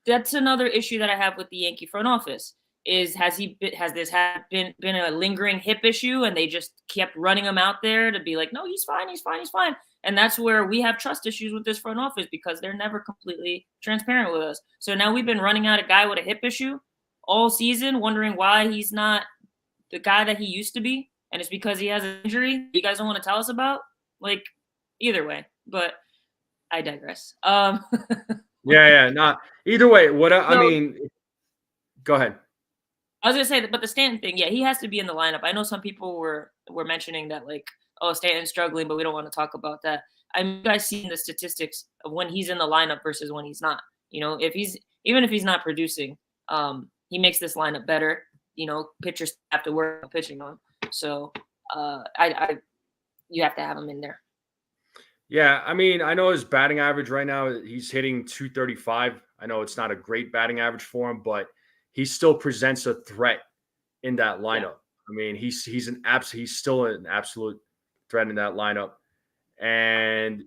that's another issue that I have with the Yankee front office. Has this been a lingering hip issue and they just kept running him out there to be like, no, he's fine. And that's where we have trust issues with this front office because they're never completely transparent with us. So now we've been running out a guy with a hip issue all season, wondering why he's not the guy that he used to be. And it's because he has an injury you guys don't want to tell us about. Like, either way, but I digress. Not either way. I mean, go ahead. I was gonna say that, but the Stanton thing, he has to be in the lineup. I know some people were mentioning that, like, oh, Stanton's struggling, but we don't want to talk about that. You guys seen the statistics of when he's in the lineup versus when he's not. You know, even if he's not producing, he makes this lineup better. You know, pitchers have to work on pitching on. So, you have to have him in there. Yeah, I mean, I know his batting average right now, he's hitting 235. I know it's not a great batting average for him, but he still presents a threat in that lineup. Yeah. I mean, he's still an absolute threat in that lineup. And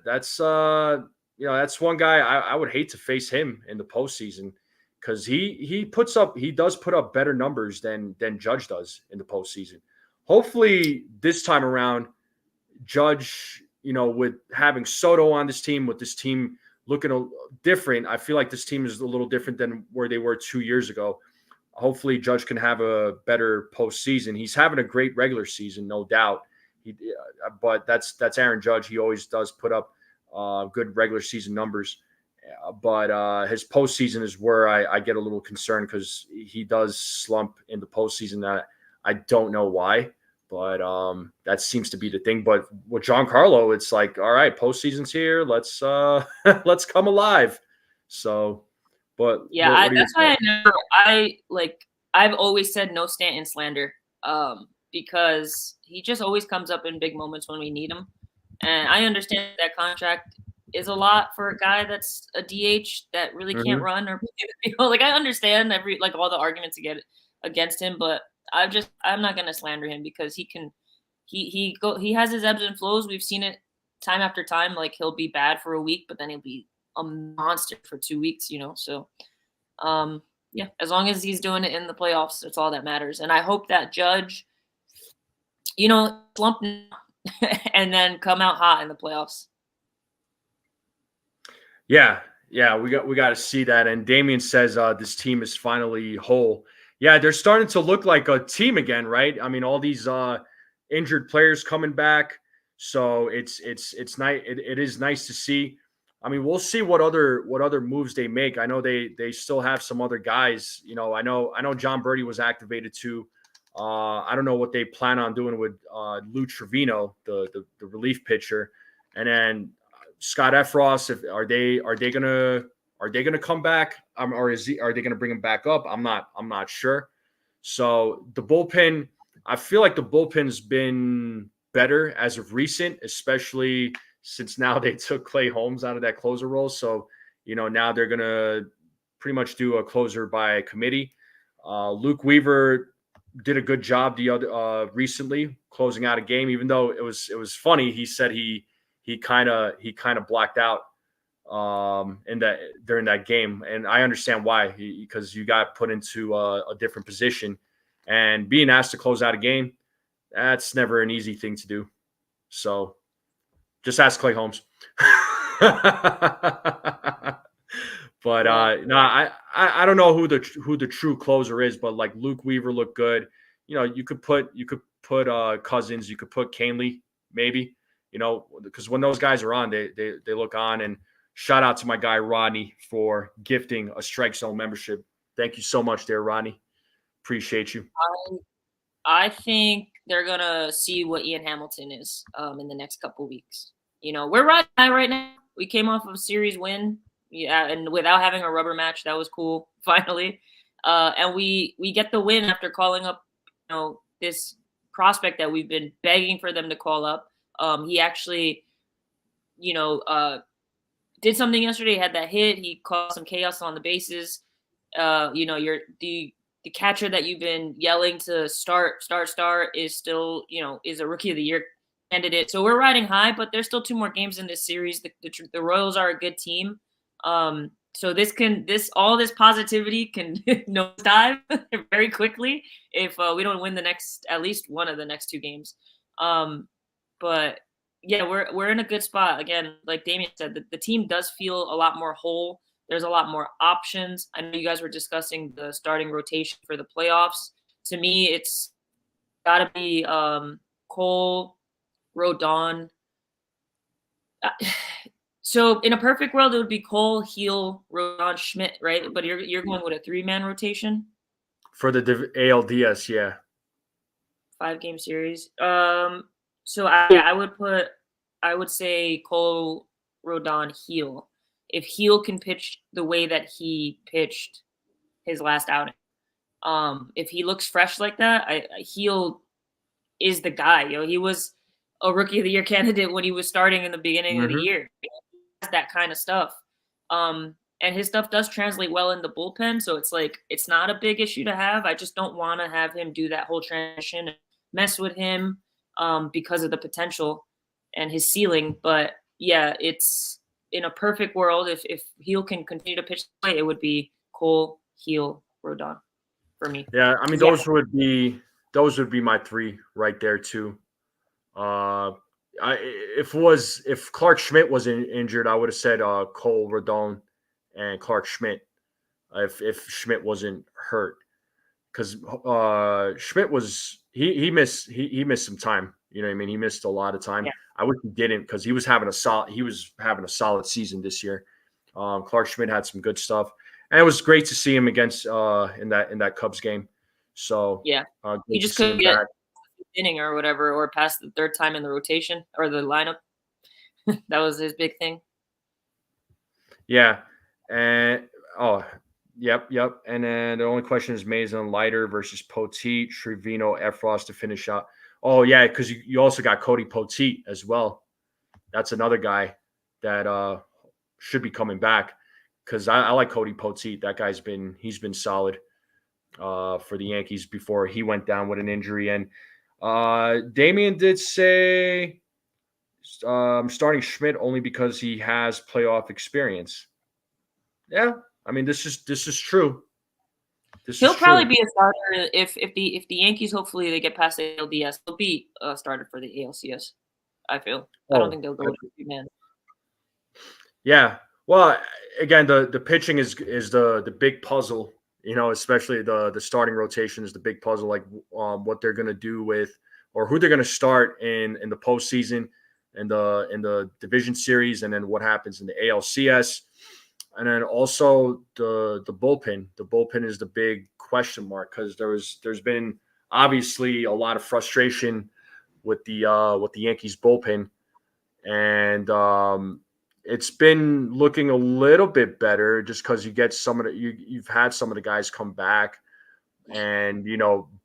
that's one guy I would hate to face him in the postseason because he does put up better numbers than Judge does in the postseason. Hopefully this time around, Judge, with having Soto on this team, with this team looking different, I feel like this team is a little different than where they were 2 years ago. Hopefully Judge can have a better postseason. He's having a great regular season, no doubt. But that's Aaron Judge. He always does put up good regular season numbers. But his postseason is where I get a little concerned because he does slump in the postseason. That I don't know why, but that seems to be the thing. But with Giancarlo, it's like, all right, postseason's here. Let's come alive. So, but that's why I've always said no Stanton slander, because he just always comes up in big moments when we need him, and I understand that contract is a lot for a guy that's a DH that really can't run or like I understand all the arguments against him, but I'm not gonna slander him because he has his ebbs and flows. We've seen it time after time. Like he'll be bad for a week, but then he'll be a monster for 2 weeks. So as long as he's doing it in the playoffs, that's all that matters. And I hope that Judge, slump and then come out hot in the playoffs. Yeah, we got to see that. And Damien says this team is finally whole. Yeah, they're starting to look like a team again, right? I mean, all these injured players coming back, so it's nice. It is nice to see. I mean, we'll see what other moves they make. I know they still have some other guys. I know John Birdie was activated too. I don't know what they plan on doing with Lou Trevino, the relief pitcher, and then Scott Efros. Are they gonna come back? Or are they gonna bring him back up? I'm not sure. So the bullpen, I feel like the bullpen's been better as of recent, especially since now they took Clay Holmes out of that closer role. So now they're gonna pretty much do a closer by committee. Luke Weaver did a good job recently closing out a game, even though it was funny. He said he kind of blacked out during that game, and I understand why, because you got put into a different position, and being asked to close out a game, that's never an easy thing to do. So just ask Clay Holmes. But no, I don't know who the true closer is, but like Luke Weaver looked good. You could put Cousins, you could put Canely, maybe, because when those guys are on, they look on. And shout out to my guy Rodney for gifting a Strike Zone membership. Thank you so much there, Rodney. Appreciate you. I think they're gonna see what Ian Hamilton is in the next couple weeks. We're riding high right now. We came off of a series win, yeah, and without having a rubber match, that was cool. Finally, and we get the win after calling up, this prospect that we've been begging for them to call up. He actually, did something yesterday. He had that hit. He caused some chaos on the bases. You're the catcher that you've been yelling to start is still, is a rookie of the year candidate. So we're riding high, but there's still 2 more games in this series. The Royals are a good team. So all this positivity can nosedive very quickly if we don't win at least one of the next 2 games. But yeah, we're in a good spot. Again, like Damian said, the team does feel a lot more whole. There's a lot more options. I know you guys were discussing the starting rotation for the playoffs. To me, it's got to be Cole, Rodon. So in a perfect world, it would be Cole, Heel, Rodon, Schmidt, right? But you're going with a 3-man rotation for the ALDS, yeah. 5-game series. So I would say Cole, Rodon, Heel. If Heel can pitch the way that he pitched his last outing, if he looks fresh like that, Heel is the guy. He was a rookie of the year candidate when he was starting in the beginning of the year. He has that kind of stuff. And his stuff does translate well in the bullpen, so it's not a big issue to have. I just don't want to have him do that whole transition and mess with him because of the potential and his ceiling. But yeah, it's in a perfect world. If Heel can continue to pitch the way, it would be Cole, Heel, Rodon for me. Yeah, I mean those would be my 3 right there too. If Clark Schmidt wasn't injured, I would have said Cole, Rodon, and Clark Schmidt. If Schmidt wasn't hurt, because Schmidt was he missed some time. You know what I mean? He missed a lot of time. Yeah. I wish he didn't, because he was having a solid season this year. Clark Schmidt had some good stuff, and it was great to see him against in that Cubs game. So yeah, he just couldn't get inning or whatever, or past the 3rd time in the rotation or the lineup. That was his big thing. Yeah, and yep. And then the only question is Mason Leiter versus Poteet, Trevino, Efros to finish out. Oh yeah, because you also got Cody Poteet as well. That's another guy that should be coming back, because I like Cody Poteet. That guy's been solid for the Yankees before he went down with an injury. And Damian did say starting Schmidt only because he has playoff experience. Yeah, I mean this is true. He'll probably be a starter if the Yankees, hopefully they get past the ALDS. He'll be a starter for the ALCS. I feel. I don't think they'll go with 3-man. Yeah. Well, again, the pitching is the big puzzle. Especially the starting rotation is the big puzzle. Like what they're gonna do with, or who they're gonna start in the postseason, in the division series, and then what happens in the ALCS. And then also the bullpen. The bullpen is the big question mark, because there's been obviously a lot of frustration with the Yankees bullpen, and it's been looking a little bit better just because you get you've had some of the guys come back, and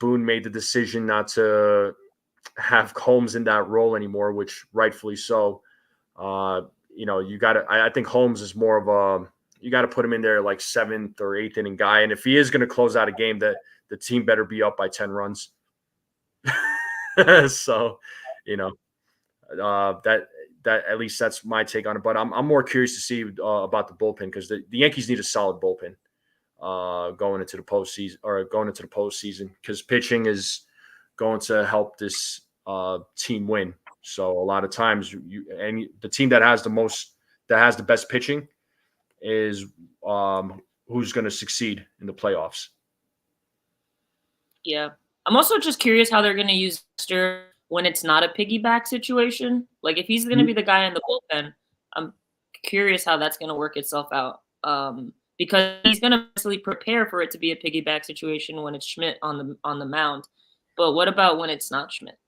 Boone made the decision not to have Holmes in that role anymore, which rightfully so. You got to. I think Holmes is more of a. You got to put him in there like 7th or 8th inning guy, and if he is going to close out a game, that the team better be up by 10 runs. So, that at least that's my take on it. But I'm more curious to see about the bullpen, because the Yankees need a solid bullpen going into the postseason, because pitching is going to help this team win. So a lot of times, the team that has the best pitching is who's going to succeed in the playoffs. Yeah. I'm also just curious how they're going to use Lester when it's not a piggyback situation. Like, if he's going to be the guy in the bullpen, I'm curious how that's going to work itself out. Because he's going to basically prepare for it to be a piggyback situation when it's Schmidt on the mound. But what about when it's not Schmidt?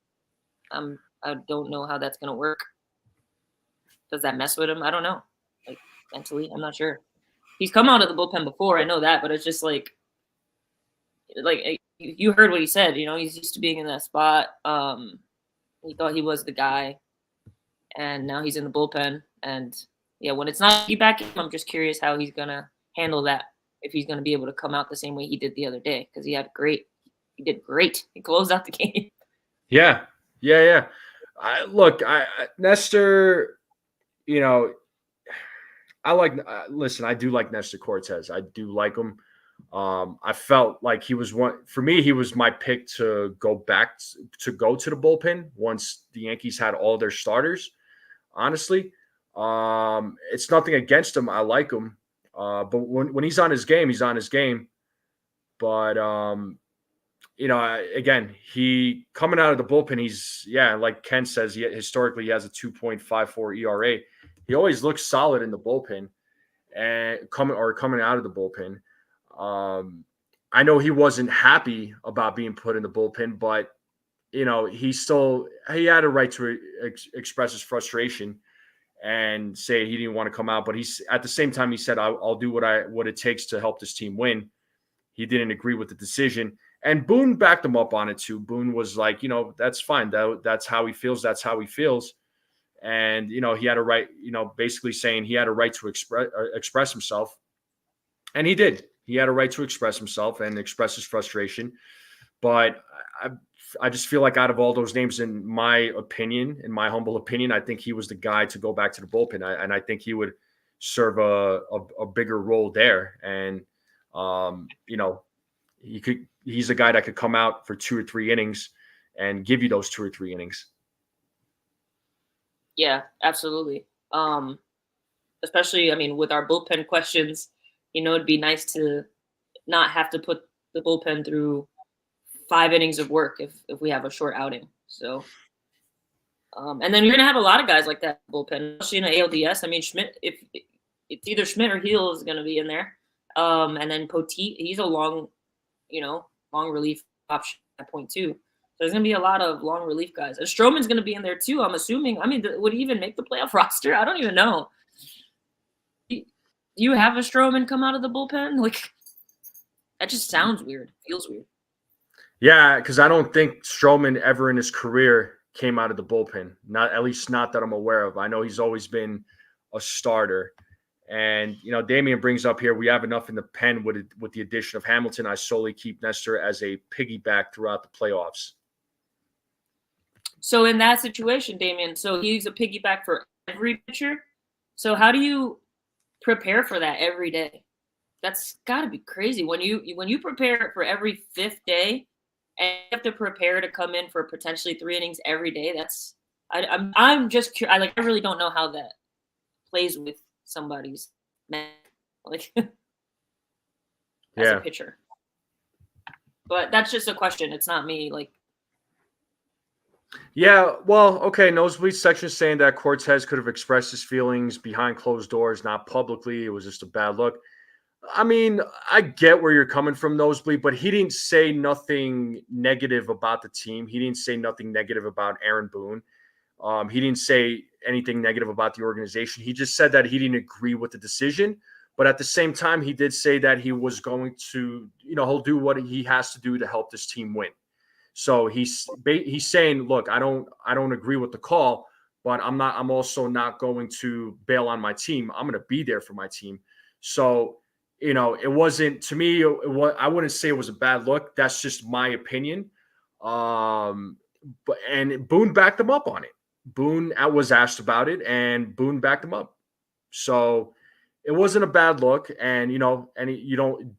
I don't know how that's gonna work. Does that mess with him? I don't know. Like mentally, I'm not sure. He's come out of the bullpen before, I know that, but it's just like you heard what he said. He's used to being in that spot. He thought he was the guy, and now he's in the bullpen. And yeah, when it's not back, I'm just curious how he's gonna handle that. If he's gonna be able to come out the same way he did the other day, because he did great. He closed out the game. Yeah. Nestor. Listen, I do like Nestor Cortez. I do like him. I felt like he was he was my pick to go to the bullpen once the Yankees had all their starters. Honestly, it's nothing against him. I like him. But when he's on his game, he's on his game. But, again, he coming out of the bullpen, like Ken says, historically he has a 2.54 ERA. He always looks solid in the bullpen and coming out of the bullpen. I know he wasn't happy about being put in the bullpen, but he had a right to express his frustration and say he didn't want to come out. But he's at the same time, he said, I'll do what it takes to help this team win. He didn't agree with the decision, and Boone backed him up on it too. Boone was like, that's fine. That's how he feels. That's how he feels. And, he had a right, basically saying he had a right to express himself. And he did. He had a right to express himself and express his frustration. But I just feel like out of all those names, in my humble opinion, I think he was the guy to go back to the bullpen. And I think he would serve a bigger role there. And, he's a guy that could come out for 2 or 3 innings and give you those 2 or 3 innings. Yeah, absolutely. Especially, with our bullpen questions, it'd be nice to not have to put the bullpen through 5 innings of work if we have a short outing. So, and then you're going to have a lot of guys like that bullpen, especially in an ALDS. Schmidt, if it's either Schmidt or Heel is going to be in there. And then Poteet, he's a long relief option at point too. So there's going to be a lot of long relief guys. And Stroman's going to be in there too, I'm assuming. Would he even make the playoff roster? I don't even know. Do you have a Stroman come out of the bullpen? That just sounds weird. Feels weird. Yeah, because I don't think Stroman ever in his career came out of the bullpen. At least not that I'm aware of. I know he's always been a starter. And, Damian brings up here, we have enough in the pen with the addition of Hamilton. I solely keep Nestor as a piggyback throughout the playoffs. So in that situation, Damian, so he's a piggyback for every pitcher. So how do you prepare for that every day? That's got to be crazy. When you prepare for every 5th day and you have to prepare to come in for potentially 3 innings every day, I'm just curious. I really don't know how that plays with somebody's as a pitcher. But that's just a question. It's not me. Yeah, well, okay. Nosebleed section saying that Cortez could have expressed his feelings behind closed doors, not publicly. It was just a bad look. I get where you're coming from, Nosebleed, but he didn't say nothing negative about the team. He didn't say nothing negative about Aaron Boone. He didn't say anything negative about the organization. He just said that he didn't agree with the decision. But at the same time, he did say that he was going to, he'll do what he has to do to help this team win. So he's saying, look, I don't agree with the call, but I'm also not going to bail on my team. I'm going to be there for my team. So, it wasn't, to me, I wouldn't say it was a bad look. That's just my opinion. And Boone backed him up on it. Boone was asked about it, and Boone backed him up. So it wasn't a bad look, and you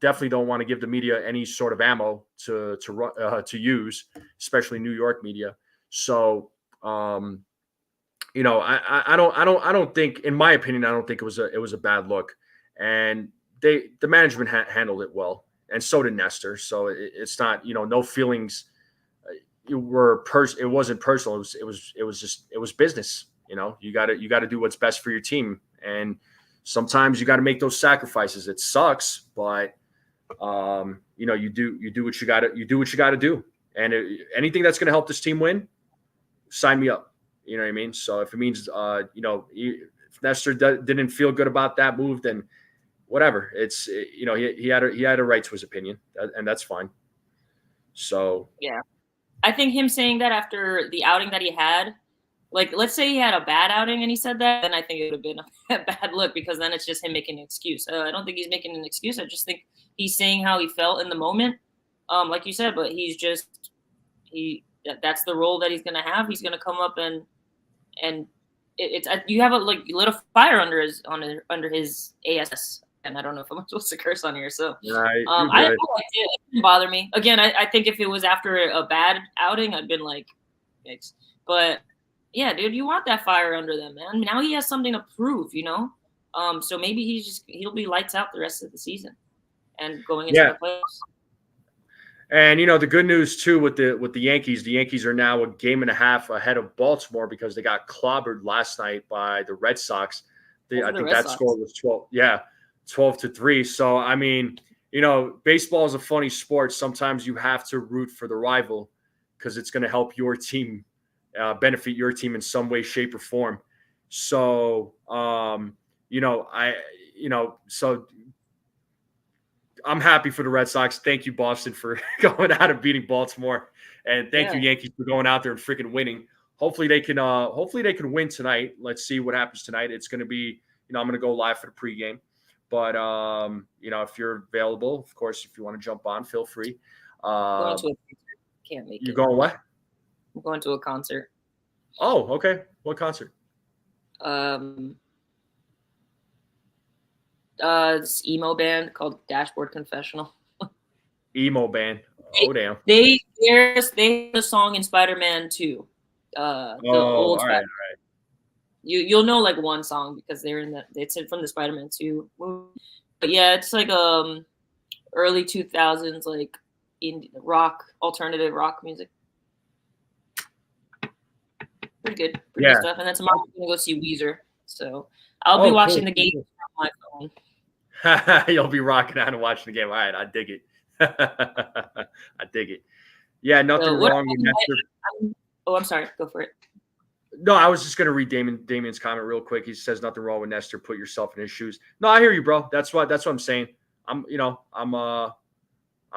definitely don't want to give the media any sort of ammo to use, especially New York media. So I don't think, in my opinion, I don't think it was a bad look, and the management handled it well, and so did Nestor. So it's not no feelings. It wasn't personal. It was business. You got to do what's best for your team, and sometimes you got to make those sacrifices. It sucks, but you do what you got to do. And anything that's going to help this team win, sign me up. You know what I mean? So if it means, if Nestor didn't feel good about that move, then whatever. It's, he had a right to his opinion, and that's fine. So yeah, I think him saying that after the outing that he had, like, let's say he had a bad outing and he said that, then I think it would have been a bad look, because then it's just him making an excuse. I don't think he's making an excuse. I just think he's saying how he felt in the moment, like you said. But that's the role that he's going to have. He's going to come up and it's you have lit a fire under his ASS. And I don't know if I'm supposed to curse on here, so I liked it. It didn't bother me. Again, I think if it was after a bad outing, I'd been like, yikes. But yeah, dude, you want that fire under them, man. Now he has something to prove, So maybe he'll be lights out the rest of the season and going into the playoffs. And the good news too with the Yankees are now a game and a half ahead of Baltimore because they got clobbered last night by the Red Sox. I think that score was 12. Yeah, 12-3. So I mean, baseball is a funny sport. Sometimes you have to root for the rival because it's going to help your team. Benefit your team in some way, shape, or form. So, so I'm happy for the Red Sox. Thank you, Boston, for going out and beating Baltimore, and thank you, Yankees, for going out there and freaking winning. Hopefully they can win tonight. Let's see what happens tonight. It's going to be, I'm going to go live for the pregame, but if you're available, of course, if you want to jump on, feel free. Can't make you it. Going what? I'm going to a concert. Oh, okay. What concert? This emo band called Dashboard Confessional. Emo band. Oh, damn. They have a song in Spider-Man 2. The old Spider-Man. All right. You'll know like one song because it's from the Spider-Man 2 movie. But yeah, it's like early 2000s like indie rock, alternative rock music. Pretty good stuff. And then tomorrow I'm gonna go see Weezer. So I'll be watching the game on my phone. You'll be rocking out and watching the game. All right, I dig it. I dig it. Yeah, nothing wrong with Nestor. I'm sorry. Go for it. No, I was just gonna read Damien's comment real quick. He says nothing wrong with Nestor. Put yourself in his shoes. No, I hear you, bro. That's what I'm saying. I'm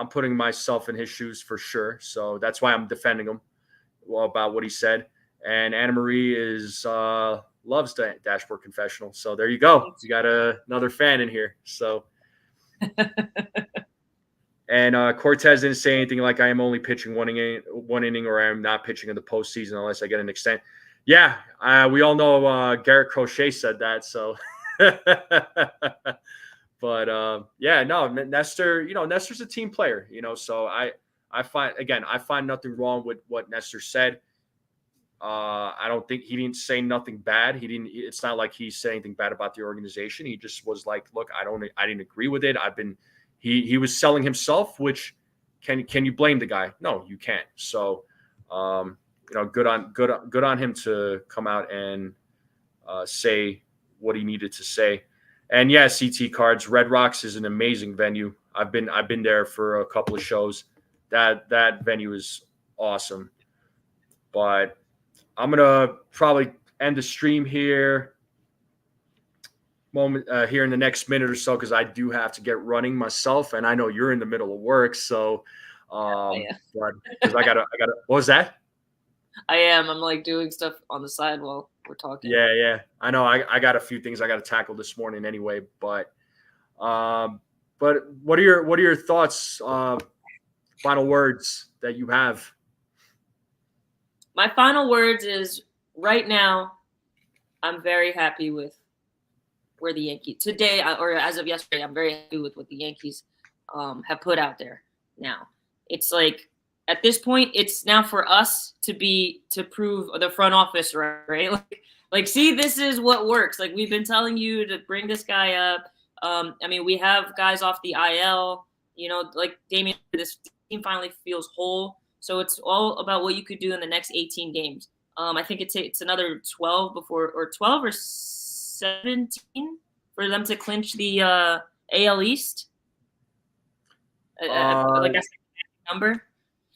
putting myself in his shoes for sure. So that's why I'm defending him about what he said. And Anna Marie loves the Dashboard Confessional. So there you go. You got another fan in here. So, and Cortez didn't say anything like I am only pitching one inning, or I am not pitching in the postseason unless I get an extent. Yeah, we all know Garrett Crochet said that. So, but Nestor. Nestor's a team player. So I find nothing wrong with what Nestor said. I don't think he didn't say nothing bad. It's not like he said anything bad about the organization. He just was like, look, I didn't agree with it. He was selling himself, which can you blame the guy? No, you can't. So, good on him to come out and say what he needed to say. And yeah, CT Cards, Red Rocks is an amazing venue. I've been there for a couple of shows. That venue is awesome. But I'm gonna probably end the stream here here in the next minute or so because I do have to get running myself, and I know you're in the middle of work. So, because I gotta. What was that? I am. I'm like doing stuff on the side while we're talking. Yeah. I know. I got a few things I got to tackle this morning anyway. But what are your thoughts? Final words that you have. My final words is right now, I'm very happy with where the Yankees today, or as of yesterday, I'm very happy with what the Yankees have put out there. Now, it's like at this point, it's now for us to prove the front office right. Like, see, this is what works. Like we've been telling you to bring this guy up. We have guys off the IL. Like Damien, this team finally feels whole. So it's all about what you could do in the next 18 games. I think it's another 12 or 17 for them to clinch the AL East. Like that's the number.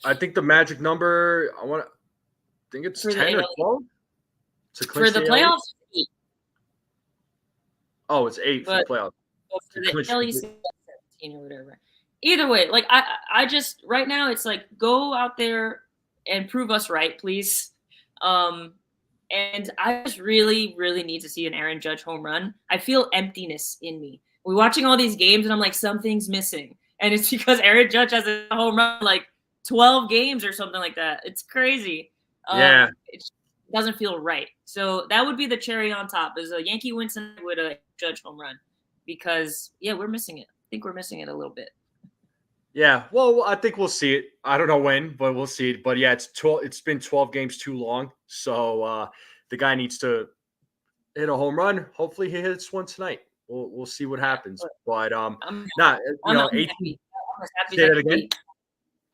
I think the magic number, I think it's For the 10 or AL 12 to clinch for the the AL East. playoffs, Oh, it's 8 for but playoff. for To the clinch AL East, 17 or whatever. Either way, like I just right now it's like go out there and prove us right, please. And I just really, really need to see an Aaron Judge home run. I feel emptiness in me. We're watching all these games, and I'm like, something's missing, and it's because Aaron Judge has a home run like 12 games or something like that. It's crazy. Yeah. It doesn't feel right. So that would be the cherry on top is a Yankee win tonight with a Judge home run, because we're missing it. I think we're missing it a little bit. Yeah, well, I think we'll see it. I don't know when, but we'll see it. But yeah, it's been 12 games too long, so the guy needs to hit a home run. Hopefully, he hits one tonight. We'll see what happens. But I'm 18. happy. I'm as happy Say as I that can again. be.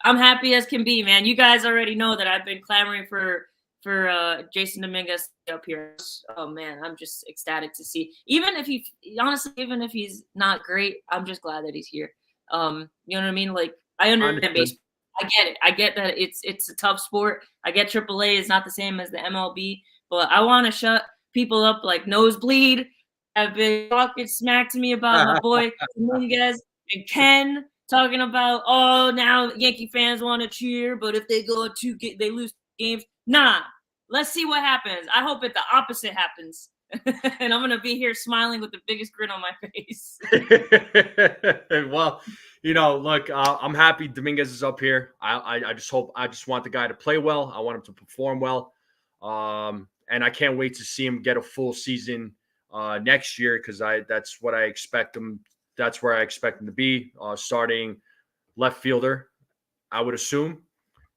I'm happy as can be, man. You guys already know that I've been clamoring for Jasson Dominguez up here. Oh man, I'm just ecstatic to see. Even if he's not great, I'm just glad that he's here. You know what I mean? Like I understand baseball. I get it. I get that it's a tough sport. I get AAA is not the same as the MLB, but I want to shut people up like Nosebleed have been talking smack to me about my boy Dominguez and Ken talking about now Yankee fans want to cheer, but if they they lose games. Nah, let's see what happens. I hope the opposite happens. And I'm gonna be here smiling with the biggest grin on my face. Well, look, I'm happy Dominguez is up here. I just want the guy to play well. I want him to perform well. And I can't wait to see him get a full season next year because that's what I expect him. That's where I expect him to be, starting left fielder, I would assume.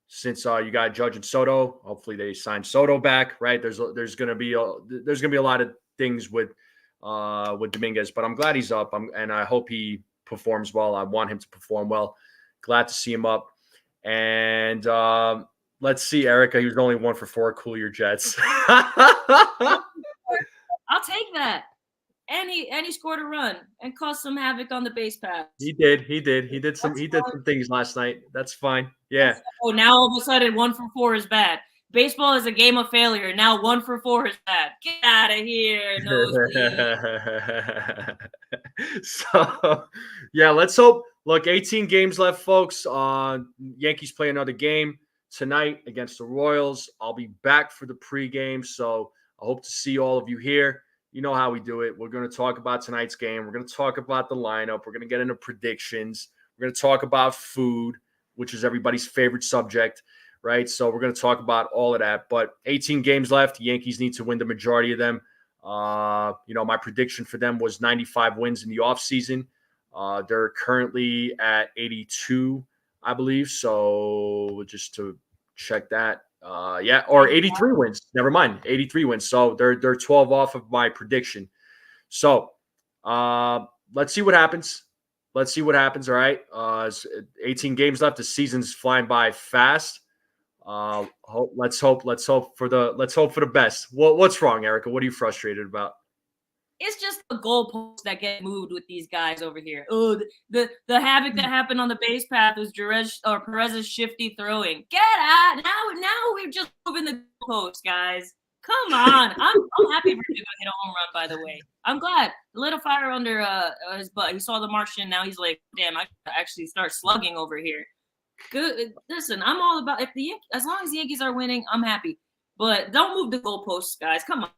Since you got Judge and Soto, hopefully they sign Soto back, right? There's gonna be a lot of things with Dominguez, but I'm glad he's up, and I hope he performs well. I want him to perform well. Glad to see him up, and let's see, Erica. He was only 1 for 4. Cool your Jets. I'll take that. And he scored a run and caused some havoc on the base pass. He did some things last night. That's fine. Yeah. Oh, now all of a sudden 1 for 4 is bad. Baseball is a game of failure. Now 1 for 4 is bad. Get out of here. So yeah, let's hope. Look, 18 games left, folks. Yankees play another game tonight against the Royals. I'll be back for the pregame, so I hope to see all of you here. You know how we do it. We're going to talk about tonight's game. We're going to talk about the lineup. We're going to get into predictions. We're going to talk about food, which is everybody's favorite subject, right? So we're going to talk about all of that. But 18 games left. The Yankees need to win the majority of them. My prediction for them was 95 wins in the offseason. They're currently at 82, I believe. So just to check that. Or 83 wins. Never mind, 83 wins. So they're 12 off of my prediction. So let's see what happens. All right. 18 games left. The season's flying by fast. Let's hope for the best. What's wrong, Erica? What are you frustrated about? It's just the goalposts that get moved with these guys over here. Oh, the havoc that happened on the base path was Peraza's shifty throwing. Get out! Now we're just moving the goalposts, guys. Come on! I'm happy for him to hit a home run. By the way, I'm glad. Lit a fire under his butt. He saw the Martian. Now he's like, damn! I gotta actually start slugging over here. Good. Listen, I'm all about as long as the Yankees are winning, I'm happy. But don't move the goalposts, guys. Come on.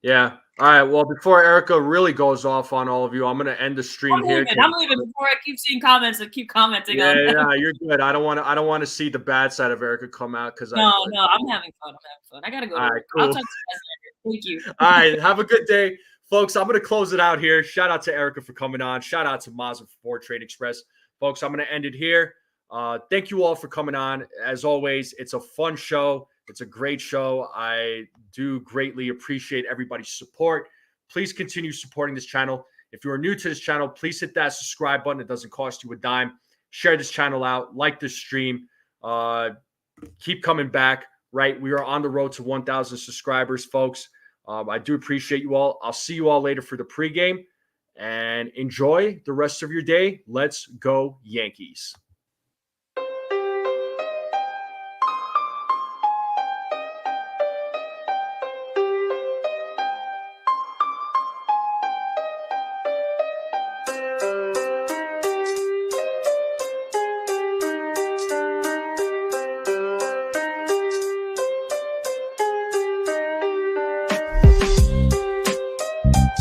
Yeah. All right. Well, before Erica really goes off on all of you, I'm going to end the stream here. I'm leaving before I keep seeing comments and keep commenting on them. Yeah, you're good. I don't want to see the bad side of Erica come out because No, I'm having fun. I gotta go. All right, cool. I'll talk to you guys later. Thank you. All right. Have a good day, folks. I'm going to close it out here. Shout out to Erica for coming on. Shout out to Mazda for Trade Express, folks. I'm going to end it here. Thank you all for coming on. As always, it's a fun show. It's a great show. I do greatly appreciate everybody's support. Please continue supporting this channel. If you are new to this channel, please hit that subscribe button. It doesn't cost you a dime. Share this channel out. Like this stream. Keep coming back, right? We are on the road to 1,000 subscribers, folks. I do appreciate you all. I'll see you all later for the pregame. And enjoy the rest of your day. Let's go Yankees.